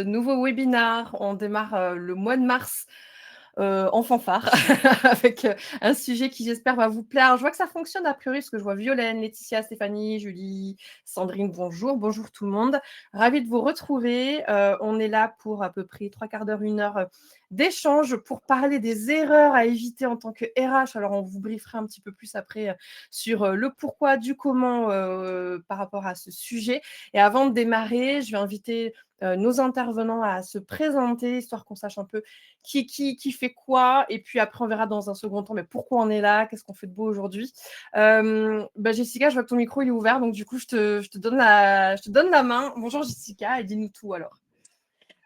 Nouveau webinar, on démarre le mois de mars en fanfare avec un sujet qui j'espère va vous plaire. Je vois que ça fonctionne a priori parce que je vois Violaine, Laetitia, Stéphanie, Julie, Sandrine, bonjour. Bonjour tout le monde. Ravie de vous retrouver. On est là pour à peu près 3/4 d'heure, 1 heure d'échange pour parler des erreurs à éviter en tant que RH. Alors on vous briefera un petit peu plus après sur le pourquoi, du comment par rapport à ce sujet. Et avant de démarrer, je vais inviter nos intervenants à se présenter, histoire qu'on sache un peu qui fait quoi. Et puis après, on verra dans un second temps mais pourquoi on est là, qu'est-ce qu'on fait de beau aujourd'hui. Jessica, je vois que ton micro il est ouvert, donc du coup, je te donne la main. Bonjour Jessica, et dis-nous tout alors.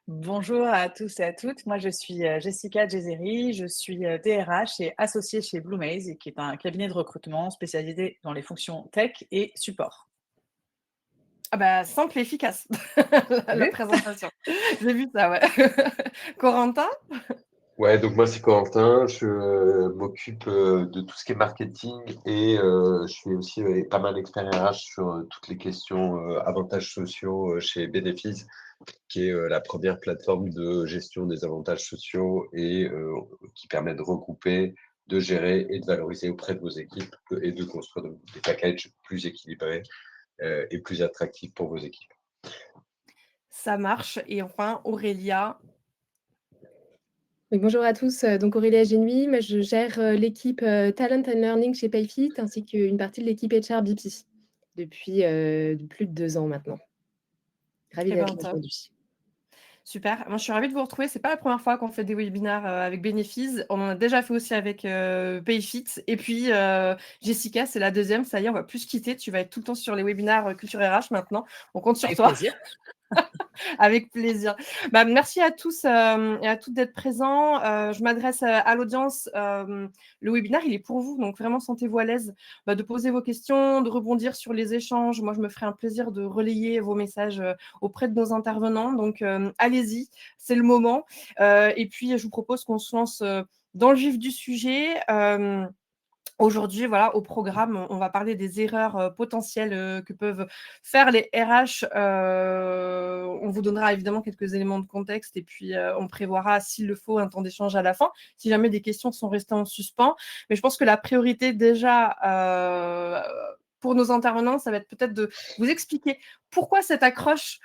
Bonjour à tous et à toutes. Moi, je suis Jessica Jezeri. Je suis DRH et associée chez BlueMaze, qui est un cabinet de recrutement spécialisé dans les fonctions tech et support. Ah bah, simple et efficace, la Vu présentation. J'ai vu ça, ouais. Corentin? Ouais, donc moi c'est Corentin, je m'occupe de tout ce qui est marketing et je suis aussi pas mal expert RH sur toutes les questions avantages sociaux chez Benefis, qui est la première plateforme de gestion des avantages sociaux et qui permet de regrouper, de gérer et de valoriser auprès de vos équipes et de construire des packages plus équilibrés et plus attractifs pour vos équipes. Ça marche. Et enfin, Aurélia. Oui, bonjour à tous, donc Aurélia Genui, moi je gère l'équipe Talent and Learning chez Payfit ainsi qu'une partie de l'équipe HR BP depuis plus de 2 ans maintenant. Ravie d'être là Top. aujourd'hui. Super. Moi, je suis ravie de vous retrouver. C'est pas la première fois qu'on fait des webinaires avec Benefis. On en a déjà fait aussi avec Payfit. Et puis, Jessica, c'est la deuxième. Ça y est, on va plus se quitter. Tu vas être tout le temps sur les webinaires Culture RH maintenant. On compte sur Avec toi. plaisir. Avec plaisir. Merci à tous et à toutes d'être présents. Je m'adresse à l'audience. Le webinaire, il est pour vous. Donc, vraiment, sentez-vous à l'aise de poser vos questions, de rebondir sur les échanges. Moi, je me ferai un plaisir de relayer vos messages auprès de nos intervenants. Donc, allez-y, c'est le moment. Et puis, je vous propose qu'on se lance dans le vif du sujet. Aujourd'hui, voilà, au programme, on va parler des erreurs potentielles que peuvent faire les RH. On vous donnera évidemment quelques éléments de contexte et puis on prévoira, s'il le faut, un temps d'échange à la fin, si jamais des questions sont restées en suspens. Mais je pense que la priorité déjà pour nos intervenants, ça va être peut-être de vous expliquer pourquoi cette accroche,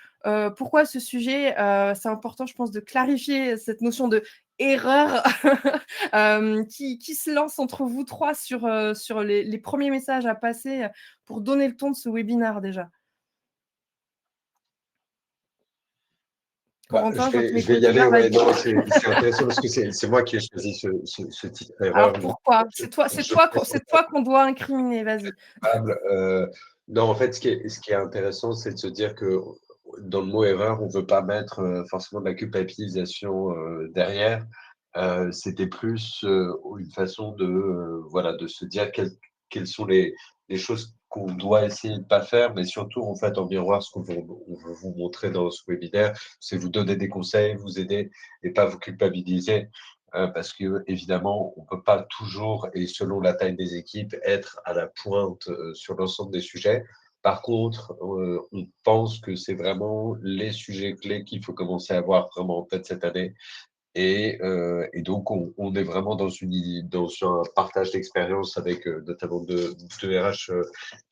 pourquoi ce sujet. C'est important, je pense, de clarifier cette notion de erreur qui se lance entre vous trois sur les premiers messages à passer pour donner le ton de ce webinaire déjà. Corentin, Je votre vais micro y est aller, ouvert, ouais, vas-y. non, c'est intéressant parce que c'est moi qui ai choisi ce titre Alors erreur. pourquoi? C'est toi qu'on doit incriminer, vas-y. Non, en fait, ce qui est intéressant, c'est de se dire que dans le mot erreur, on ne veut pas mettre forcément de la culpabilisation derrière. C'était plus une façon de, voilà, de se dire quelles sont les choses qu'on doit essayer de ne pas faire, mais surtout, en fait, en miroir, ce qu'on veut, on veut vous montrer dans ce webinaire, c'est vous donner des conseils, vous aider et pas vous culpabiliser. Parce que évidemment, on ne peut pas toujours, et selon la taille des équipes, être à la pointe sur l'ensemble des sujets. Par contre, on pense que c'est vraiment les sujets clés qu'il faut commencer à avoir vraiment en tête cette année. Et donc, on est vraiment dans un partage d'expérience avec notamment deux RH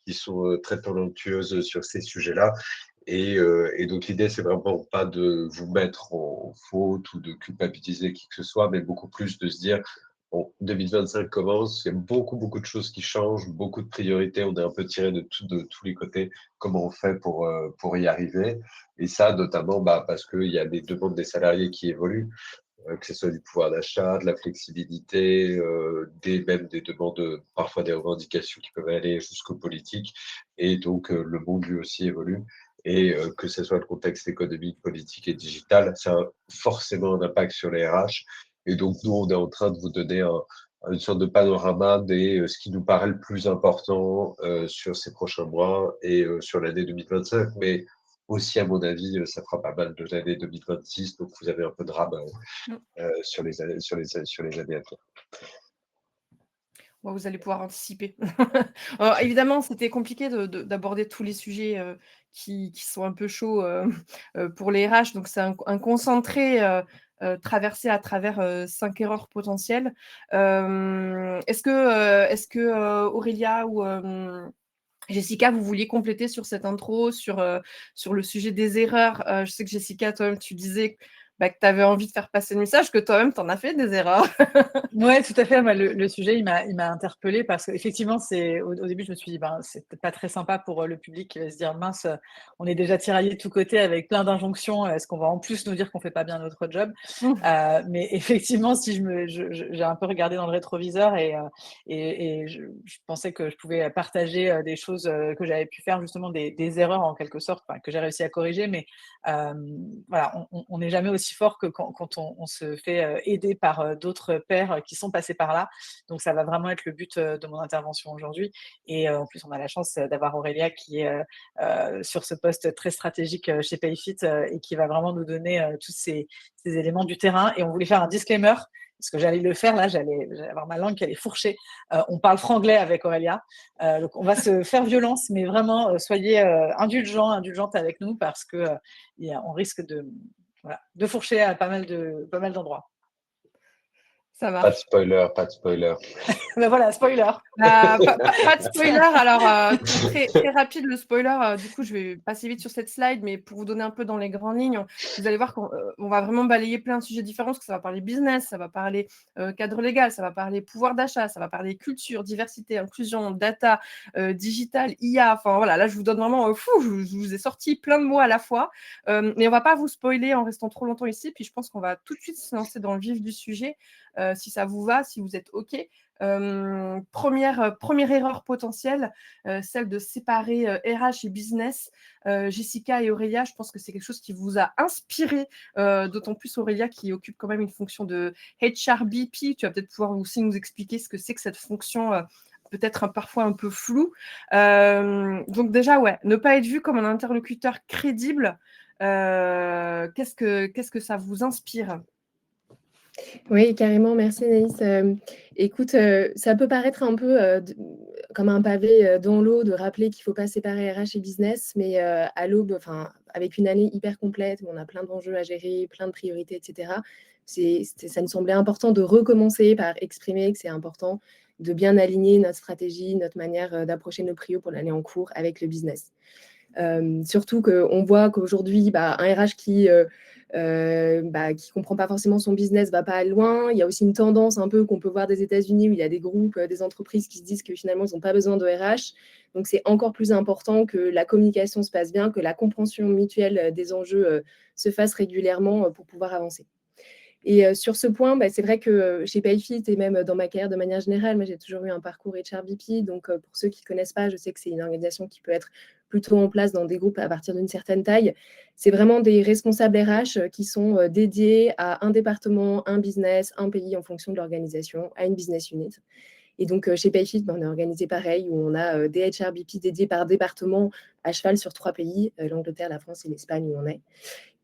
qui sont très talentueuses sur ces sujets-là. Et donc, l'idée, c'est vraiment pas de vous mettre en faute ou de culpabiliser qui que ce soit, mais beaucoup plus de se dire, bon, 2025 commence, il y a beaucoup, beaucoup de choses qui changent, beaucoup de priorités, on est un peu tiré de tous les côtés, comment on fait pour y arriver. Et ça, notamment parce qu'il y a des demandes des salariés qui évoluent, que ce soit du pouvoir d'achat, de la flexibilité, même des demandes, parfois des revendications qui peuvent aller jusqu'aux politiques. Et donc, le monde lui aussi évolue. Et que ce soit le contexte économique, politique et digital, ça a forcément un impact sur les RH. Et donc, nous, on est en train de vous donner une sorte de panorama de ce qui nous paraît le plus important sur ces prochains mois et sur l'année 2025. Mais aussi, à mon avis, ça fera pas mal de l'année 2026. Donc, vous avez un peu de rame sur les années à venir. Bon, vous allez pouvoir anticiper. Évidemment, c'était compliqué d'aborder tous les sujets qui sont un peu chauds pour les RH. Donc, c'est un concentré traversé à travers 5 erreurs potentielles. Est-ce que Aurélia ou Jessica, vous vouliez compléter sur cette intro, sur le sujet des erreurs? Je sais que Jessica, toi-même, tu disais que tu avais envie de faire passer le message, que toi-même, tu en as fait des erreurs. Ouais, tout à fait. Moi, le sujet, il m'a interpellée parce qu'effectivement, au début, je me suis dit, ben, c'est peut-être pas très sympa pour le public qui va se dire, mince, on est déjà tiraillé de tous côtés avec plein d'injonctions. Est-ce qu'on va en plus nous dire qu'on fait pas bien notre job? Mais effectivement, si j'ai un peu regardé dans le rétroviseur et je pensais que je pouvais partager des choses que j'avais pu faire, justement des erreurs en quelque sorte, que j'ai réussi à corriger. Mais voilà, on n'est jamais aussi fort que quand on se fait aider par d'autres pairs qui sont passés par là. Donc, ça va vraiment être le but de mon intervention aujourd'hui. Et en plus, on a la chance d'avoir Aurélia qui est sur ce poste très stratégique chez Payfit et qui va vraiment nous donner tous ces éléments du terrain. Et on voulait faire un disclaimer, parce que j'allais le faire, là, j'allais avoir ma langue qui allait fourcher. On parle franglais avec Aurélia. Donc, on va se faire violence, mais vraiment, soyez indulgentes avec nous, parce que on risque de fourcher à pas mal d'endroits. Ça Pas de marche. spoiler, pas de spoiler. Ben voilà, spoiler. Pas de spoiler. Alors, très, très rapide le spoiler. Du coup, je vais passer vite sur cette slide, mais pour vous donner un peu dans les grandes lignes, vous allez voir qu'on va vraiment balayer plein de sujets différents, parce que ça va parler business, ça va parler cadre légal, ça va parler pouvoir d'achat, ça va parler culture, diversité, inclusion, data, digital, IA. Enfin voilà, là, je vous donne vraiment je vous ai sorti plein de mots à la fois. Mais on va pas vous spoiler en restant trop longtemps ici. Puis je pense qu'on va tout de suite se lancer dans le vif du sujet, si ça vous va, si vous êtes OK. Première erreur potentielle, celle de séparer RH et business. Jessica et Aurélia, je pense que c'est quelque chose qui vous a inspiré, d'autant plus Aurélia qui occupe quand même une fonction de HRBP. Tu vas peut-être pouvoir aussi nous expliquer ce que c'est que cette fonction peut-être parfois un peu floue. Donc déjà, ouais, ne pas être vu comme un interlocuteur crédible. Qu'est-ce que ça vous inspire ? Oui, carrément, merci Anaïs. Écoute, ça peut paraître un peu comme un pavé dans l'eau de rappeler qu'il ne faut pas séparer RH et business, mais à l'aube, avec une année hyper complète où on a plein d'enjeux à gérer, plein de priorités, etc., ça nous semblait important de recommencer par exprimer que c'est important de bien aligner notre stratégie, notre manière d'approcher nos prios pour l'année en cours avec le business. Surtout qu'on voit qu'aujourd'hui, un RH qui comprend pas forcément son business va pas loin. Il y a aussi une tendance un peu qu'on peut voir des États-Unis où il y a des groupes, des entreprises qui se disent que finalement, ils n'ont pas besoin de RH. Donc, c'est encore plus important que la communication se passe bien, que la compréhension mutuelle des enjeux se fasse régulièrement pour pouvoir avancer. Et sur ce point, c'est vrai que chez Payfit et même dans ma carrière de manière générale, moi j'ai toujours eu un parcours HRBP. Donc pour ceux qui ne connaissent pas, je sais que c'est une organisation qui peut être plutôt en place dans des groupes à partir d'une certaine taille. C'est vraiment des responsables RH qui sont dédiés à un département, un business, un pays en fonction de l'organisation, à une business unit. Et donc, chez Payfit, on est organisé pareil, où on a des HRBP dédiés par département à cheval sur 3 pays, l'Angleterre, la France et l'Espagne où on est.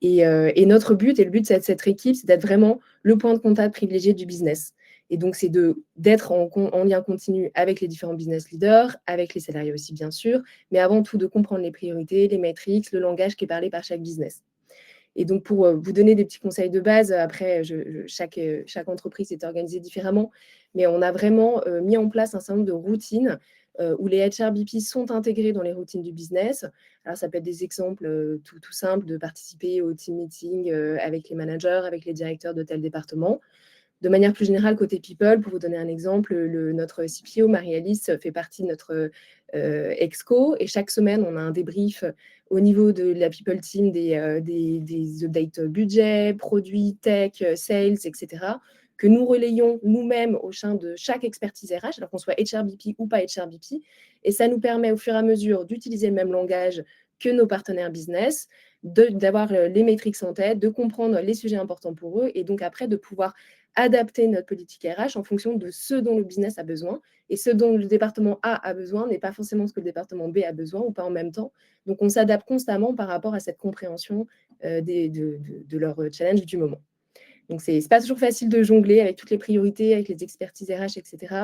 Et notre but, et le but de cette équipe, c'est d'être vraiment le point de contact privilégié du business. Et donc, c'est d'être en lien continu avec les différents business leaders, avec les salariés aussi, bien sûr, mais avant tout de comprendre les priorités, les métriques, le langage qui est parlé par chaque business. Et donc, pour vous donner des petits conseils de base, après, chaque entreprise est organisée différemment, mais on a vraiment mis en place un certain nombre de routines où les HRBP sont intégrés dans les routines du business. Alors, ça peut être des exemples tout simples de participer au team meeting avec les managers, avec les directeurs de tel département. De manière plus générale, côté people, pour vous donner un exemple, notre CPO, Marie-Alice, fait partie de notre exco et chaque semaine, on a un débrief au niveau de la people team des updates budget, produits, tech, sales, etc., que nous relayons nous-mêmes au sein de chaque expertise RH, alors qu'on soit HRBP ou pas HRBP. Et ça nous permet au fur et à mesure d'utiliser le même langage que nos partenaires business, d'avoir les métriques en tête, de comprendre les sujets importants pour eux et donc après de pouvoir adapter notre politique RH en fonction de ce dont le business a besoin. Et ce dont le département A a besoin n'est pas forcément ce que le département B a besoin ou pas en même temps. Donc, on s'adapte constamment par rapport à cette compréhension de leur challenge du moment. Donc, c'est pas toujours facile de jongler avec toutes les priorités, avec les expertises RH, etc.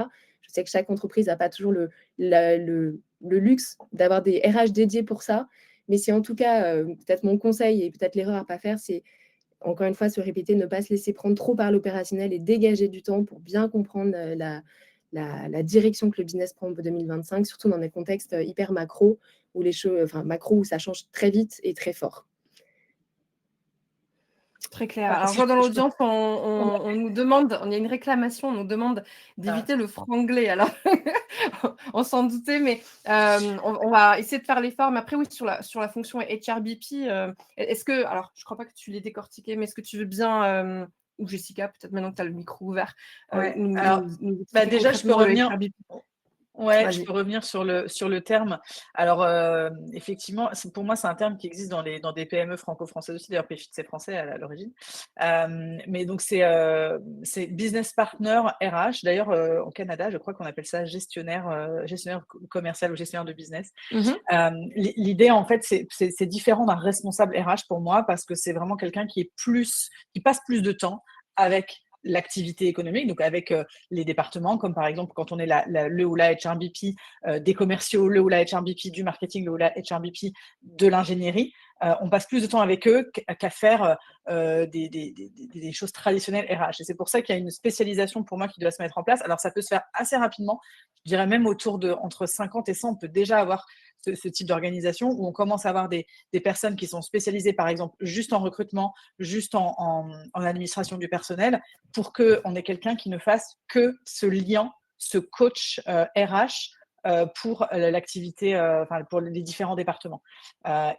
Je sais que chaque entreprise n'a pas toujours le luxe d'avoir des RH dédiés pour ça. Mais c'est en tout cas peut-être mon conseil et peut-être l'erreur à ne pas faire, c'est encore une fois se répéter, ne pas se laisser prendre trop par l'opérationnel et dégager du temps pour bien comprendre la direction que le business prend pour 2025, surtout dans des contextes hyper macro où les choses, enfin macro où ça change très vite et très fort. Très clair. Alors, je vois dans l'audience, on nous demande, il y a une réclamation, on nous demande d'éviter le franglais. Alors, on s'en doutait, mais on va essayer de faire l'effort. Mais après, oui, sur la fonction HRBP, est-ce que, alors, je ne crois pas que tu l'aies décortiqué, mais est-ce que tu veux bien, ou Jessica, peut-être maintenant que tu as le micro ouvert, Ouais. nous Déjà, je peux revenir. Ouais, Vas-y. je peux revenir sur le terme. Alors, effectivement, pour moi, c'est un terme qui existe dans des PME franco-françaises aussi. D'ailleurs, Payfit, c'est français à l'origine. Mais donc, c'est business partner RH. D'ailleurs, au Canada, je crois qu'on appelle ça gestionnaire commercial ou gestionnaire de business. L'idée, en fait, c'est différent d'un responsable RH pour moi parce que c'est vraiment quelqu'un qui passe plus de temps avec l'activité économique, donc avec les départements, comme par exemple quand on est le ou la HRBP des commerciaux, le ou la HRBP du marketing, le ou la HRBP de l'ingénierie, on passe plus de temps avec eux qu'à faire des choses traditionnelles RH. Et c'est pour ça qu'il y a une spécialisation pour moi qui doit se mettre en place. Alors ça peut se faire assez rapidement, je dirais même autour de entre 50 et 100, on peut déjà avoir ce type d'organisation où on commence à avoir des personnes qui sont spécialisées, par exemple, juste en recrutement, juste en administration du personnel, pour qu'on ait quelqu'un qui ne fasse que ce lien, ce coach RH pour l'activité, pour les différents départements.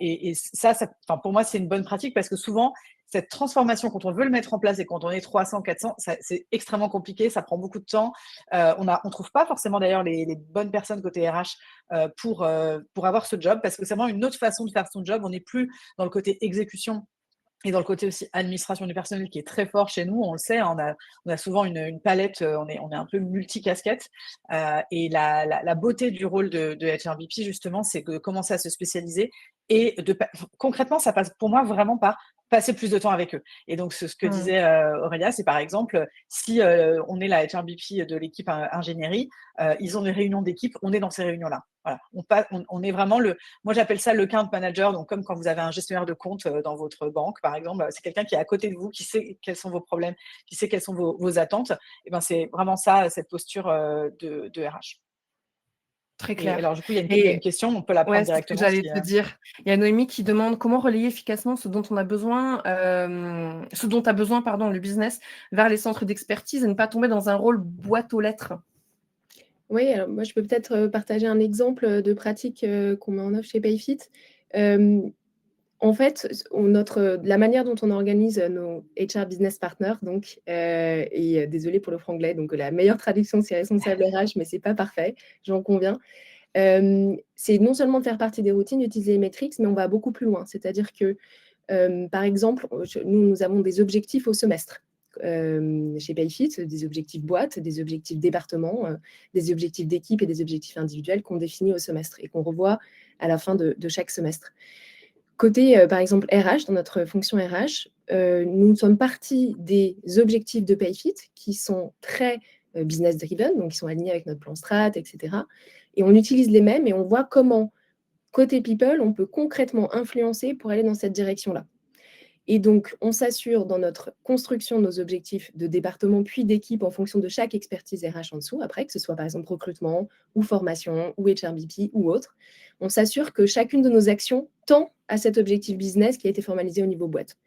Et ça, pour moi, c'est une bonne pratique parce que souvent, cette transformation, quand on veut le mettre en place et quand on est 300, 400, c'est extrêmement compliqué, ça prend beaucoup de temps. On ne trouve pas forcément d'ailleurs les bonnes personnes côté RH pour avoir ce job parce que c'est vraiment une autre façon de faire son job. On n'est plus dans le côté exécution et dans le côté aussi administration du personnel qui est très fort chez nous, on le sait, on a souvent une palette, on est un peu multicasquette. Et la beauté du rôle de HRBP, justement, c'est de commencer à se spécialiser et concrètement, ça passe pour moi vraiment par passer plus de temps avec eux. Et donc, ce que disait Aurélia, c'est par exemple, si on est la HRBP de l'équipe ingénierie, ils ont des réunions d'équipe, on est dans ces réunions-là. Voilà. On est vraiment moi j'appelle ça le account manager, donc comme quand vous avez un gestionnaire de compte dans votre banque, par exemple, c'est quelqu'un qui est à côté de vous, qui sait quels sont vos problèmes, qui sait quelles sont vos attentes. Et ben c'est vraiment ça, cette posture de RH. Très clair. Et alors, du coup, il y a une question, on peut la prendre directement. C'est ce que j'allais te dire. Il y a Noémie qui demande comment relayer efficacement ce dont on a besoin, le business, vers les centres d'expertise et ne pas tomber dans un rôle boîte aux lettres. Oui, alors moi, je peux peut-être partager un exemple de pratique qu'on met en œuvre chez Payfit. En fait, la manière dont on organise nos HR business partners, donc, et désolée pour le franglais, donc la meilleure traduction, c'est responsable RH, mais c'est pas parfait, j'en conviens. C'est non seulement de faire partie des routines, d'utiliser les métriques, mais on va beaucoup plus loin. C'est-à-dire que, par exemple, nous avons des objectifs au semestre. Chez Payfit, des objectifs boîte, des objectifs département, des objectifs d'équipe et des objectifs individuels qu'on définit au semestre et qu'on revoit à la fin de chaque semestre. Côté, par exemple, RH, dans notre fonction RH, nous sommes partis des objectifs de Payfit qui sont très business driven, donc qui sont alignés avec notre plan strat, etc. Et on utilise les mêmes et on voit comment, côté people, on peut concrètement influencer pour aller dans cette direction-là. Et donc, on s'assure dans notre construction de nos objectifs de département puis d'équipe en fonction de chaque expertise RH en dessous, après, que ce soit par exemple recrutement ou formation ou HRBP ou autre, on s'assure que chacune de nos actions tend à cet objectif business qui a été formalisé au niveau boîte.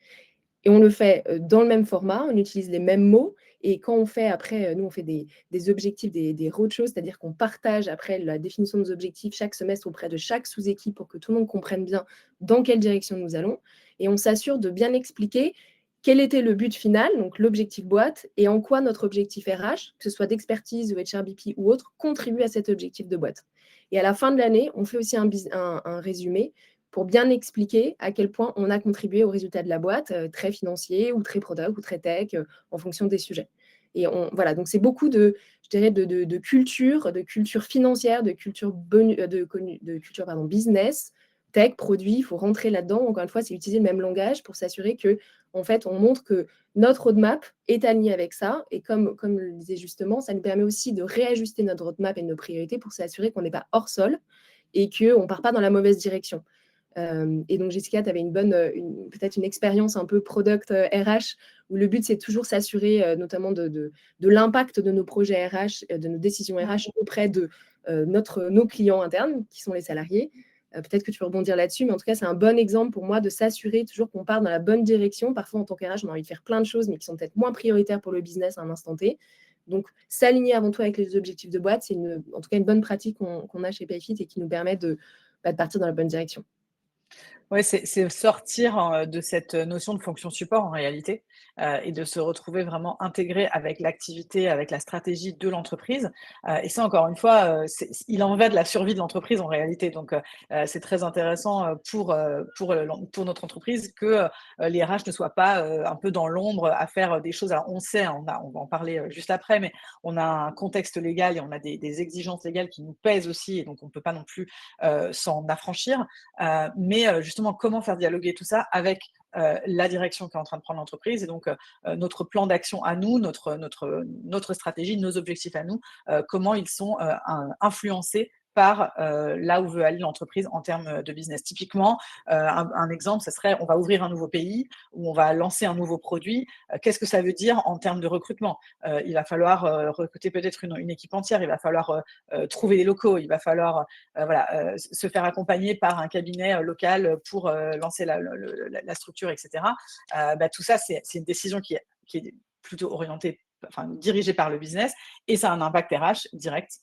Et on le fait dans le même format, on utilise les mêmes mots. Et quand on fait après, nous, on fait des objectifs, des roadshows, c'est-à-dire qu'on partage après la définition de nos objectifs chaque semestre auprès de chaque sous-équipe pour que tout le monde comprenne bien dans quelle direction nous allons. Et on s'assure de bien expliquer quel était le but final, donc l'objectif boîte, et en quoi notre objectif RH, que ce soit d'expertise ou HRBP ou autre, contribue à cet objectif de boîte. Et à la fin de l'année, on fait aussi un résumé pour bien expliquer à quel point on a contribué au résultat de la boîte, très financier ou très product ou très tech, en fonction des sujets. Et voilà, donc c'est beaucoup de culture financière, de culture business, tech, produit, il faut rentrer là-dedans. Encore une fois, c'est utiliser le même langage pour s'assurer que, en fait, on montre que notre roadmap est aligné avec ça. Et comme le disait justement, ça nous permet aussi de réajuster notre roadmap et nos priorités pour s'assurer qu'on n'est pas hors sol et qu'on ne part pas dans la mauvaise direction. Et donc, Jessica, tu avais peut-être une expérience un peu product RH, où le but, c'est toujours s'assurer notamment de l'impact de nos projets RH, de nos décisions RH auprès de nos clients internes, qui sont les salariés. Peut-être que tu peux rebondir là-dessus, mais en tout cas, c'est un bon exemple pour moi de s'assurer toujours qu'on part dans la bonne direction. Parfois, en tant qu'RH, on a envie de faire plein de choses, mais qui sont peut-être moins prioritaires pour le business à un instant T. Donc, s'aligner avant tout avec les objectifs de boîte, c'est en tout cas une bonne pratique qu'on a chez Payfit et qui nous permet de partir dans la bonne direction. Oui, c'est sortir de cette notion de fonction support en réalité, et de se retrouver vraiment intégré avec l'activité, avec la stratégie de l'entreprise. Et ça, encore une fois, il en va de la survie de l'entreprise en réalité. Donc, c'est très intéressant pour notre entreprise que les RH ne soient pas un peu dans l'ombre à faire des choses. Alors, on sait, on va en parler juste après, mais on a un contexte légal et on a des exigences légales qui nous pèsent aussi, et donc on ne peut pas non plus s'en affranchir. Mais justement, comment faire dialoguer tout ça avec la direction qui est en train de prendre l'entreprise, et donc notre plan d'action à nous, notre stratégie, nos objectifs à nous, comment ils sont influencés par là où veut aller l'entreprise en termes de business. Typiquement, un exemple, ce serait on va ouvrir un nouveau pays ou on va lancer un nouveau produit. Qu'est-ce que ça veut dire en termes de recrutement? Il va falloir recruter peut-être une équipe entière, il va falloir trouver des locaux, il va falloir se faire accompagner par un cabinet local pour lancer la structure, etc. Tout ça, c'est une décision qui est plutôt orientée, dirigée par le business, et ça a un impact RH direct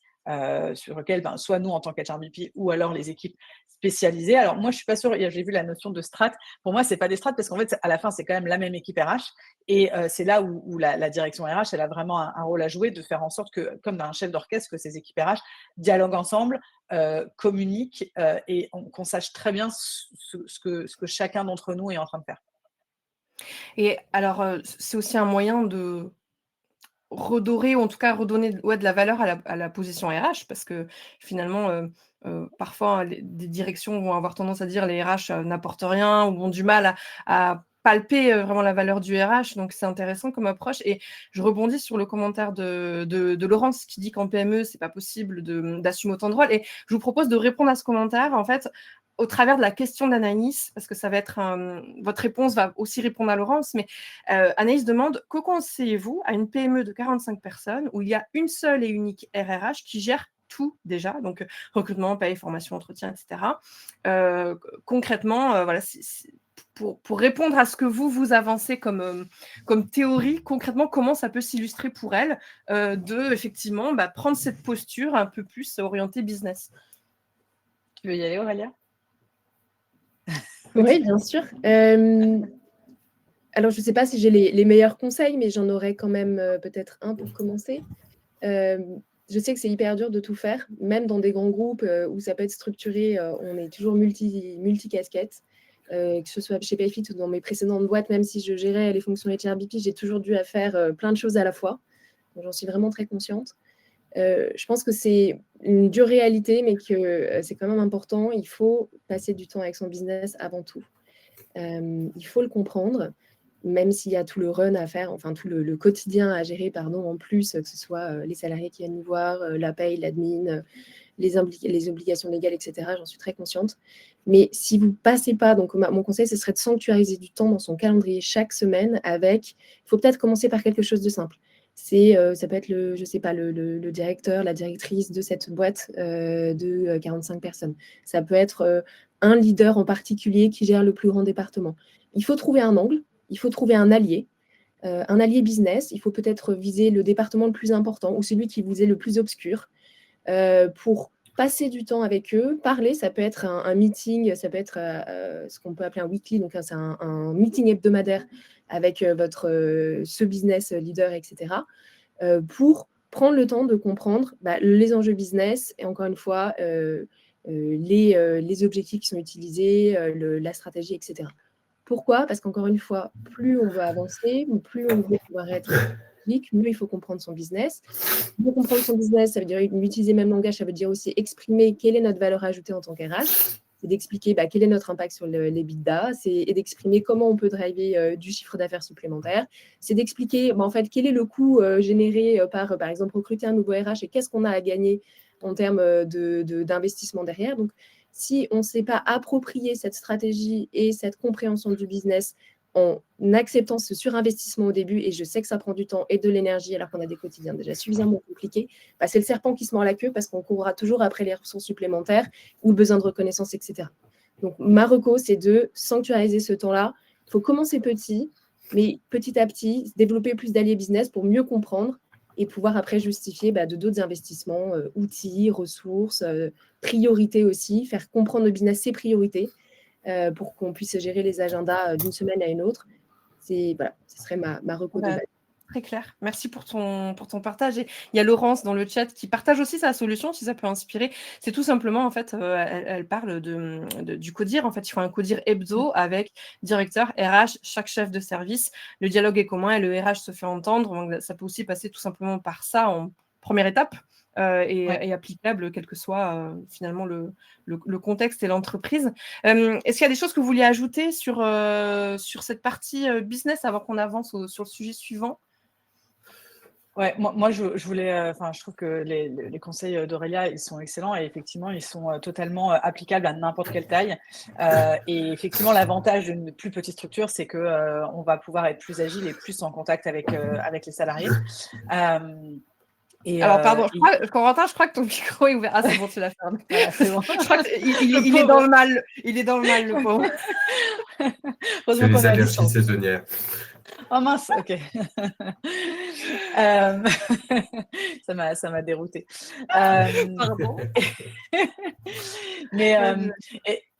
sur lequel soit nous en tant qu'HRBP ou alors les équipes spécialisées. Alors moi, je suis pas sûre, j'ai vu la notion de strat. Pour moi, c'est pas des strats parce qu'en fait, à la fin, c'est quand même la même équipe RH, et c'est là où la direction RH, elle a vraiment un rôle à jouer, de faire en sorte que, comme dans un chef d'orchestre, que ces équipes RH dialoguent ensemble, communiquent, et qu'on sache très bien ce que chacun d'entre nous est en train de faire. Et alors, c'est aussi un moyen de redorer, ou en tout cas redonner de la valeur à la position RH, parce que finalement, parfois, des directions vont avoir tendance à dire les RH n'apportent rien, ou ont du mal à palper vraiment la valeur du RH. Donc, c'est intéressant comme approche. Et je rebondis sur le commentaire de Laurence qui dit qu'en PME, c'est pas possible d'assumer autant de rôles. Et je vous propose de répondre à ce commentaire, en fait, au travers de la question d'Anaïs, parce que ça va être votre réponse va aussi répondre à Laurence, mais Anaïs demande « Que conseillez-vous à une PME de 45 personnes où il y a une seule et unique RRH qui gère tout déjà, donc recrutement, paye, formation, entretien, etc. Concrètement, voilà, pour répondre à ce que vous avancez comme théorie, concrètement, comment ça peut s'illustrer pour elle de, effectivement, prendre cette posture un peu plus orientée business. Tu veux y aller, Aurélia? Oui, bien sûr. Alors, je ne sais pas si j'ai les meilleurs conseils, mais j'en aurais quand même peut-être un pour commencer. Je sais que c'est hyper dur de tout faire, même dans des grands groupes où ça peut être structuré, on est toujours multi-casquettes, que ce soit chez Payfit ou dans mes précédentes boîtes, même si je gérais les fonctions HRBP, j'ai toujours dû faire plein de choses à la fois. Donc, j'en suis vraiment très consciente. Je pense que c'est une dure réalité, mais que c'est quand même important. Il faut passer du temps avec son business avant tout. Il faut le comprendre, même s'il y a tout le run à faire, enfin tout le quotidien à gérer, en plus, que ce soit les salariés qui viennent nous voir, la paye, l'admin, les obligations légales, etc. J'en suis très consciente. Mais si vous ne passez pas, donc mon conseil, ce serait de sanctuariser du temps dans son calendrier chaque semaine avec, il faut peut-être commencer par quelque chose de simple. Ça peut être le directeur, la directrice de cette boîte de 45 personnes. Ça peut être un leader en particulier qui gère le plus grand département. Il faut trouver un angle, il faut trouver un allié business. Il faut peut-être viser le département le plus important ou celui qui vous est le plus obscur pour passer du temps avec eux, parler. Ça peut être un meeting, ça peut être ce qu'on peut appeler un weekly, donc c'est un meeting hebdomadaire avec ce business leader, etc. Pour prendre le temps de comprendre les enjeux business et encore une fois les objectifs qui sont utilisés, la stratégie, etc. Pourquoi? Parce qu'encore une fois, plus on veut avancer, plus on veut pouvoir être public, mieux il faut comprendre son business. Mieux comprendre son business, ça veut dire utiliser le même langage, ça veut dire aussi exprimer quelle est notre valeur ajoutée en tant qu'RH. c'est d'expliquer quel est notre impact sur l'EBITDA, et d'exprimer comment on peut driver du chiffre d'affaires supplémentaire. C'est d'expliquer en fait quel est le coût généré par exemple, recruter un nouveau RH et qu'est-ce qu'on a à gagner en termes d'investissement derrière. Donc, si on ne sait pas approprier cette stratégie et cette compréhension du business en acceptant ce surinvestissement au début, et je sais que ça prend du temps et de l'énergie alors qu'on a des quotidiens déjà suffisamment compliqués, c'est le serpent qui se mord la queue parce qu'on courra toujours après les ressources supplémentaires ou le besoin de reconnaissance, etc. Donc, ma reco, c'est de sanctuariser ce temps-là. Il faut commencer petit, mais petit à petit, développer plus d'alliés business pour mieux comprendre et pouvoir après justifier de d'autres investissements, outils, ressources, priorités aussi, faire comprendre au business ses priorités pour qu'on puisse gérer les agendas d'une semaine à une autre. Voilà, ce serait ma reco de base. Très clair. Merci pour ton partage. Et il y a Laurence dans le chat qui partage aussi sa solution, si ça peut inspirer. C'est tout simplement, en fait, elle parle du codir. En fait, il faut un codir hebdo avec directeur, RH, chaque chef de service. Le dialogue est commun et le RH se fait entendre. Donc, ça peut aussi passer tout simplement par ça en première étape. Et applicable, quel que soit finalement le contexte et l'entreprise. Est-ce qu'il y a des choses que vous vouliez ajouter sur cette partie business avant qu'on avance sur le sujet suivant? Ouais, moi je voulais, je trouve que les conseils d'Aurélia, ils sont excellents et effectivement, ils sont totalement applicables à n'importe quelle taille. Et effectivement, l'avantage d'une plus petite structure, c'est que on va pouvoir être plus agile et plus en contact avec les salariés. Alors, pardon, Corentin, je crois que ton micro est ouvert. Ah, c'est bon, tu l'as fermé. Voilà, c'est bon. Je crois qu'il est dans le mal. Il est dans le mal, le pauvre. C'est les allergies saisonnières. Oh mince, ok. Ça m'a dérouté. Pardon. Mais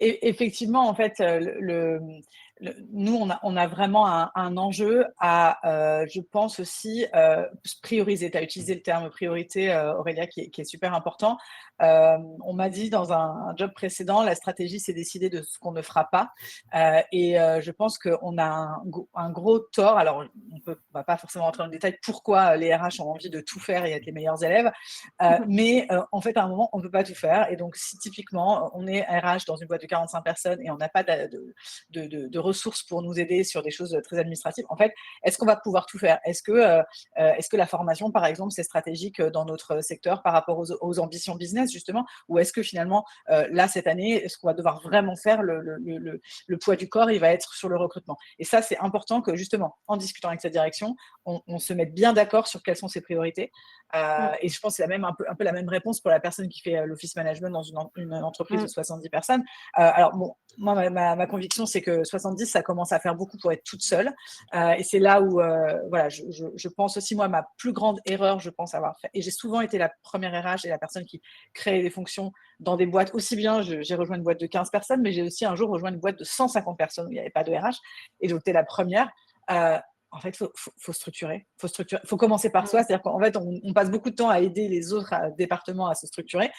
effectivement, en fait, nous, on a vraiment un enjeu à, je pense aussi, prioriser. Tu as utilisé le terme priorité, Aurélia, qui est super important. On m'a dit dans un job précédent, la stratégie, c'est décider de ce qu'on ne fera pas. Et je pense qu'on a un gros tort. Alors, on va pas forcément rentrer dans le détail pourquoi les RH ont envie de tout faire et être les meilleurs élèves. Mais en fait, à un moment, on ne peut pas tout faire. Et donc, si typiquement, on est RH dans une boîte de 45 personnes et on n'a pas de ressources pour nous aider sur des choses très administratives, en fait, est-ce qu'on va pouvoir tout faire? Est-ce que la formation, par exemple, c'est stratégique dans notre secteur par rapport aux ambitions business, justement? Ou est-ce que finalement, là, cette année, ce qu'on va devoir vraiment faire, le poids du corps, il va être sur le recrutement? Et ça, c'est important que, justement, en discutant avec cette direction, on se mette bien d'accord sur quelles sont ses priorités. Et je pense que c'est un peu la même réponse pour la personne qui fait l'office management dans une entreprise de 70 personnes. Alors, bon, moi, ma conviction, c'est que 70, ça commence à faire beaucoup pour être toute seule. Et c'est là où, voilà, je pense aussi, moi, ma plus grande erreur, je pense avoir fait. Et j'ai souvent été la première RH et la personne qui crée des fonctions dans des boîtes. Aussi bien, j'ai rejoint une boîte de 15 personnes, mais j'ai aussi un jour rejoint une boîte de 150 personnes où il n'y avait pas de RH. Et donc, j'étais la première. En fait, faut structurer. Faut commencer par soi. C'est-à-dire qu'en fait, on passe beaucoup de temps à aider les autres départements à se structurer.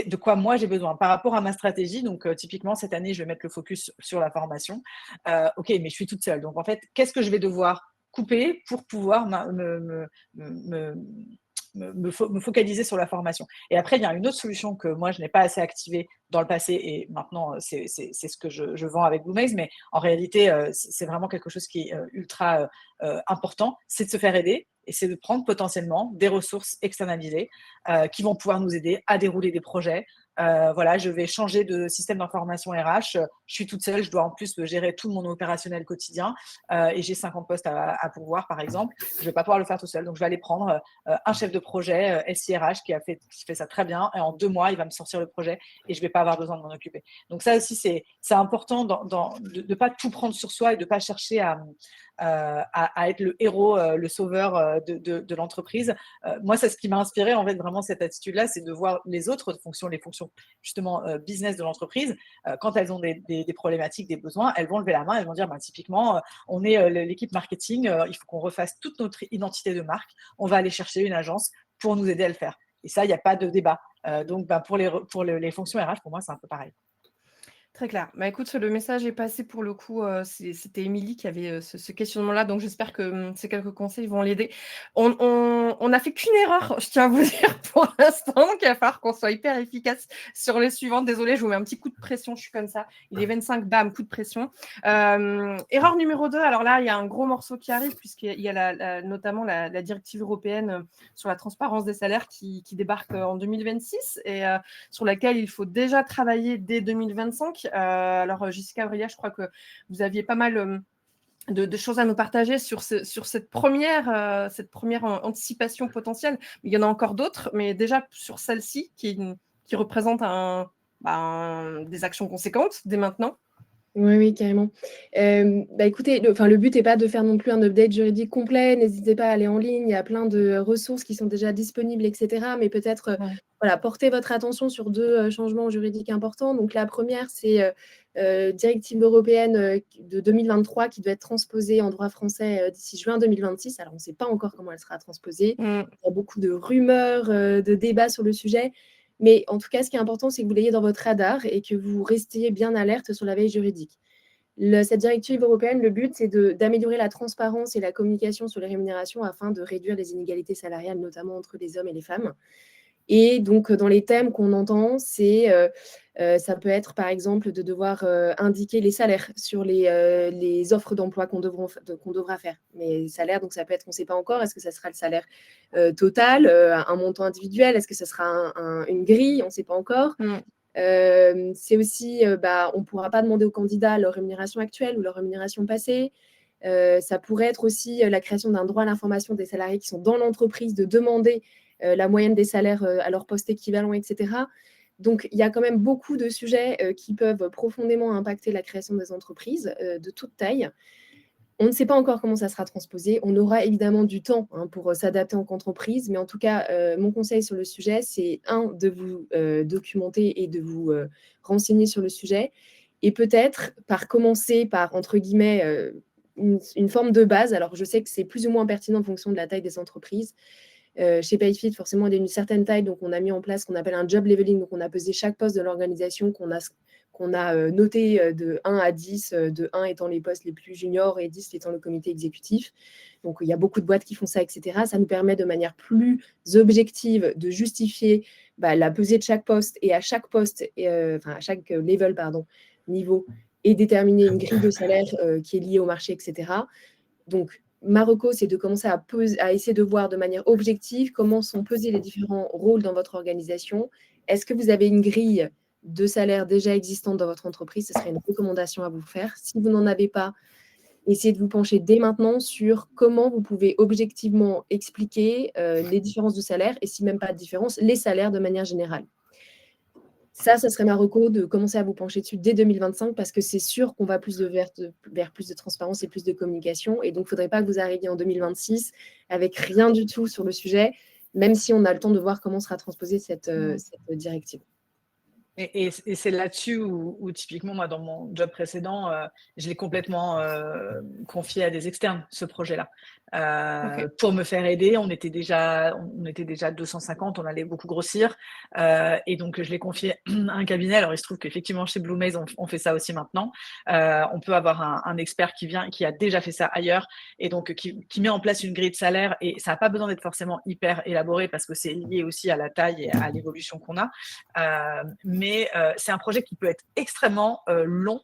De quoi moi j'ai besoin par rapport à ma stratégie. Donc, typiquement, cette année, je vais mettre le focus sur la formation. OK, mais je suis toute seule. Donc, en fait, qu'est-ce que je vais devoir couper pour pouvoir me focaliser sur la formation? Et après, il y a une autre solution que moi, je n'ai pas assez activée dans le passé et maintenant, c'est ce que je vends avec BlueMaze, mais en réalité, c'est vraiment quelque chose qui est ultra important, c'est de se faire aider et c'est de prendre potentiellement des ressources externalisées qui vont pouvoir nous aider à dérouler des projets. Voilà, je vais changer de système d'information RH. Je suis toute seule, je dois en plus gérer tout mon opérationnel quotidien et j'ai 50 postes à pourvoir, par exemple. Je ne vais pas pouvoir le faire tout seul. Donc, je vais aller prendre un chef de projet SIRH qui fait ça très bien et en 2 mois, il va me sortir le projet et je ne vais pas avoir besoin de m'en occuper. Donc, ça aussi, c'est important de ne pas tout prendre sur soi et de ne pas chercher à être le héros, le sauveur de l'entreprise. Moi, c'est ce qui m'a inspiré, en fait, vraiment cette attitude-là, c'est de voir les autres fonctions, les fonctions justement business de l'entreprise. Quand elles ont des problématiques, des besoins, elles vont lever la main, elles vont dire, typiquement, on est l'équipe marketing, il faut qu'on refasse toute notre identité de marque, on va aller chercher une agence pour nous aider à le faire. Et ça, il n'y a pas de débat. Donc, pour les fonctions RH, pour moi, c'est un peu pareil. Très clair. Bah, écoute, le message est passé pour le coup. C'était Émilie qui avait ce questionnement-là, donc j'espère que ces quelques conseils vont l'aider. On a fait qu'une erreur, je tiens à vous dire pour l'instant, donc il va falloir qu'on soit hyper efficace sur les suivantes. Désolée, je vous mets un petit coup de pression, je suis comme ça. Il est 25, bam, coup de pression. Erreur numéro 2, alors là, il y a un gros morceau qui arrive, puisqu'il y a notamment la directive européenne sur la transparence des salaires qui débarque en 2026 et sur laquelle il faut déjà travailler dès 2025. Alors, Jessica Aurélia, je crois que vous aviez pas mal de choses à nous partager sur cette première anticipation potentielle. Il y en a encore d'autres, mais déjà sur celle-ci qui représente des actions conséquentes dès maintenant. Oui, carrément. Écoutez, le but n'est pas de faire non plus un update juridique complet. N'hésitez pas à aller en ligne. Il y a plein de ressources qui sont déjà disponibles, etc. Mais peut-être portez votre attention sur 2 changements juridiques importants. Donc, la première, c'est directive européenne de 2023 qui doit être transposée en droit français d'ici juin 2026. Alors, on ne sait pas encore comment elle sera transposée. Il y a beaucoup de rumeurs, de débats sur le sujet. Mais en tout cas, ce qui est important, c'est que vous l'ayez dans votre radar et que vous restiez bien alerte sur la veille juridique. Cette directive européenne, le but, c'est d'améliorer la transparence et la communication sur les rémunérations afin de réduire les inégalités salariales, notamment entre les hommes et les femmes. Et donc, dans les thèmes qu'on entend, ça peut être, par exemple, de devoir indiquer les salaires sur les offres d'emploi qu'on devra faire. Mais les salaires, donc ça peut être, on ne sait pas encore, est-ce que ça sera le salaire total, un montant individuel, est-ce que ça sera une grille, on ne sait pas encore. C'est aussi, on ne pourra pas demander aux candidats leur rémunération actuelle ou leur rémunération passée. Ça pourrait être aussi la création d'un droit à l'information des salariés qui sont dans l'entreprise, de demander la moyenne des salaires à leur poste équivalent, etc. Donc, il y a quand même beaucoup de sujets qui peuvent profondément impacter la création des entreprises de toute taille. On ne sait pas encore comment ça sera transposé. On aura évidemment du temps pour s'adapter en entreprise, mais en tout cas, mon conseil sur le sujet, c'est de vous documenter et de vous renseigner sur le sujet, et peut-être commencer par, entre guillemets, une forme de base. Alors, je sais que c'est plus ou moins pertinent en fonction de la taille des entreprises. Chez PayFit, forcément, on est d'une certaine taille, donc on a mis en place ce qu'on appelle un job leveling. Donc, on a pesé chaque poste de l'organisation qu'on a noté de 1 à 10, de 1 étant les postes les plus juniors et 10 étant le comité exécutif. Donc, il y a beaucoup de boîtes qui font ça, etc. Ça nous permet de manière plus objective de justifier la pesée de chaque poste, et à chaque poste, à chaque niveau, et déterminer une grille de salaire qui est liée au marché, etc. Donc, ma reco, c'est de commencer à essayer de voir de manière objective comment sont pesés les différents rôles dans votre organisation. Est-ce que vous avez une grille de salaire déjà existante dans votre entreprise? Ce serait une recommandation à vous faire. Si vous n'en avez pas, essayez de vous pencher dès maintenant sur comment vous pouvez objectivement expliquer les différences de salaire, et si même pas de différence, les salaires de manière générale. Ça serait ma reco, de commencer à vous pencher dessus dès 2025, parce que c'est sûr qu'on va vers plus de transparence et plus de communication. Et donc, il ne faudrait pas que vous arriviez en 2026 avec rien du tout sur le sujet, même si on a le temps de voir comment sera transposée cette directive. Et c'est là-dessus où typiquement, moi, dans mon job précédent, je l'ai complètement confié à des externes, ce projet-là. Pour me faire aider, on était déjà 250, on allait beaucoup grossir. Et donc, je l'ai confié à un cabinet. Alors, il se trouve qu'effectivement, chez Blue Maze, on fait ça aussi maintenant. On peut avoir un expert qui a déjà fait ça ailleurs, et donc qui met en place une grille de salaire. Et ça n'a pas besoin d'être forcément hyper élaboré, parce que c'est lié aussi à la taille et à l'évolution qu'on a. Mais c'est un projet qui peut être extrêmement long.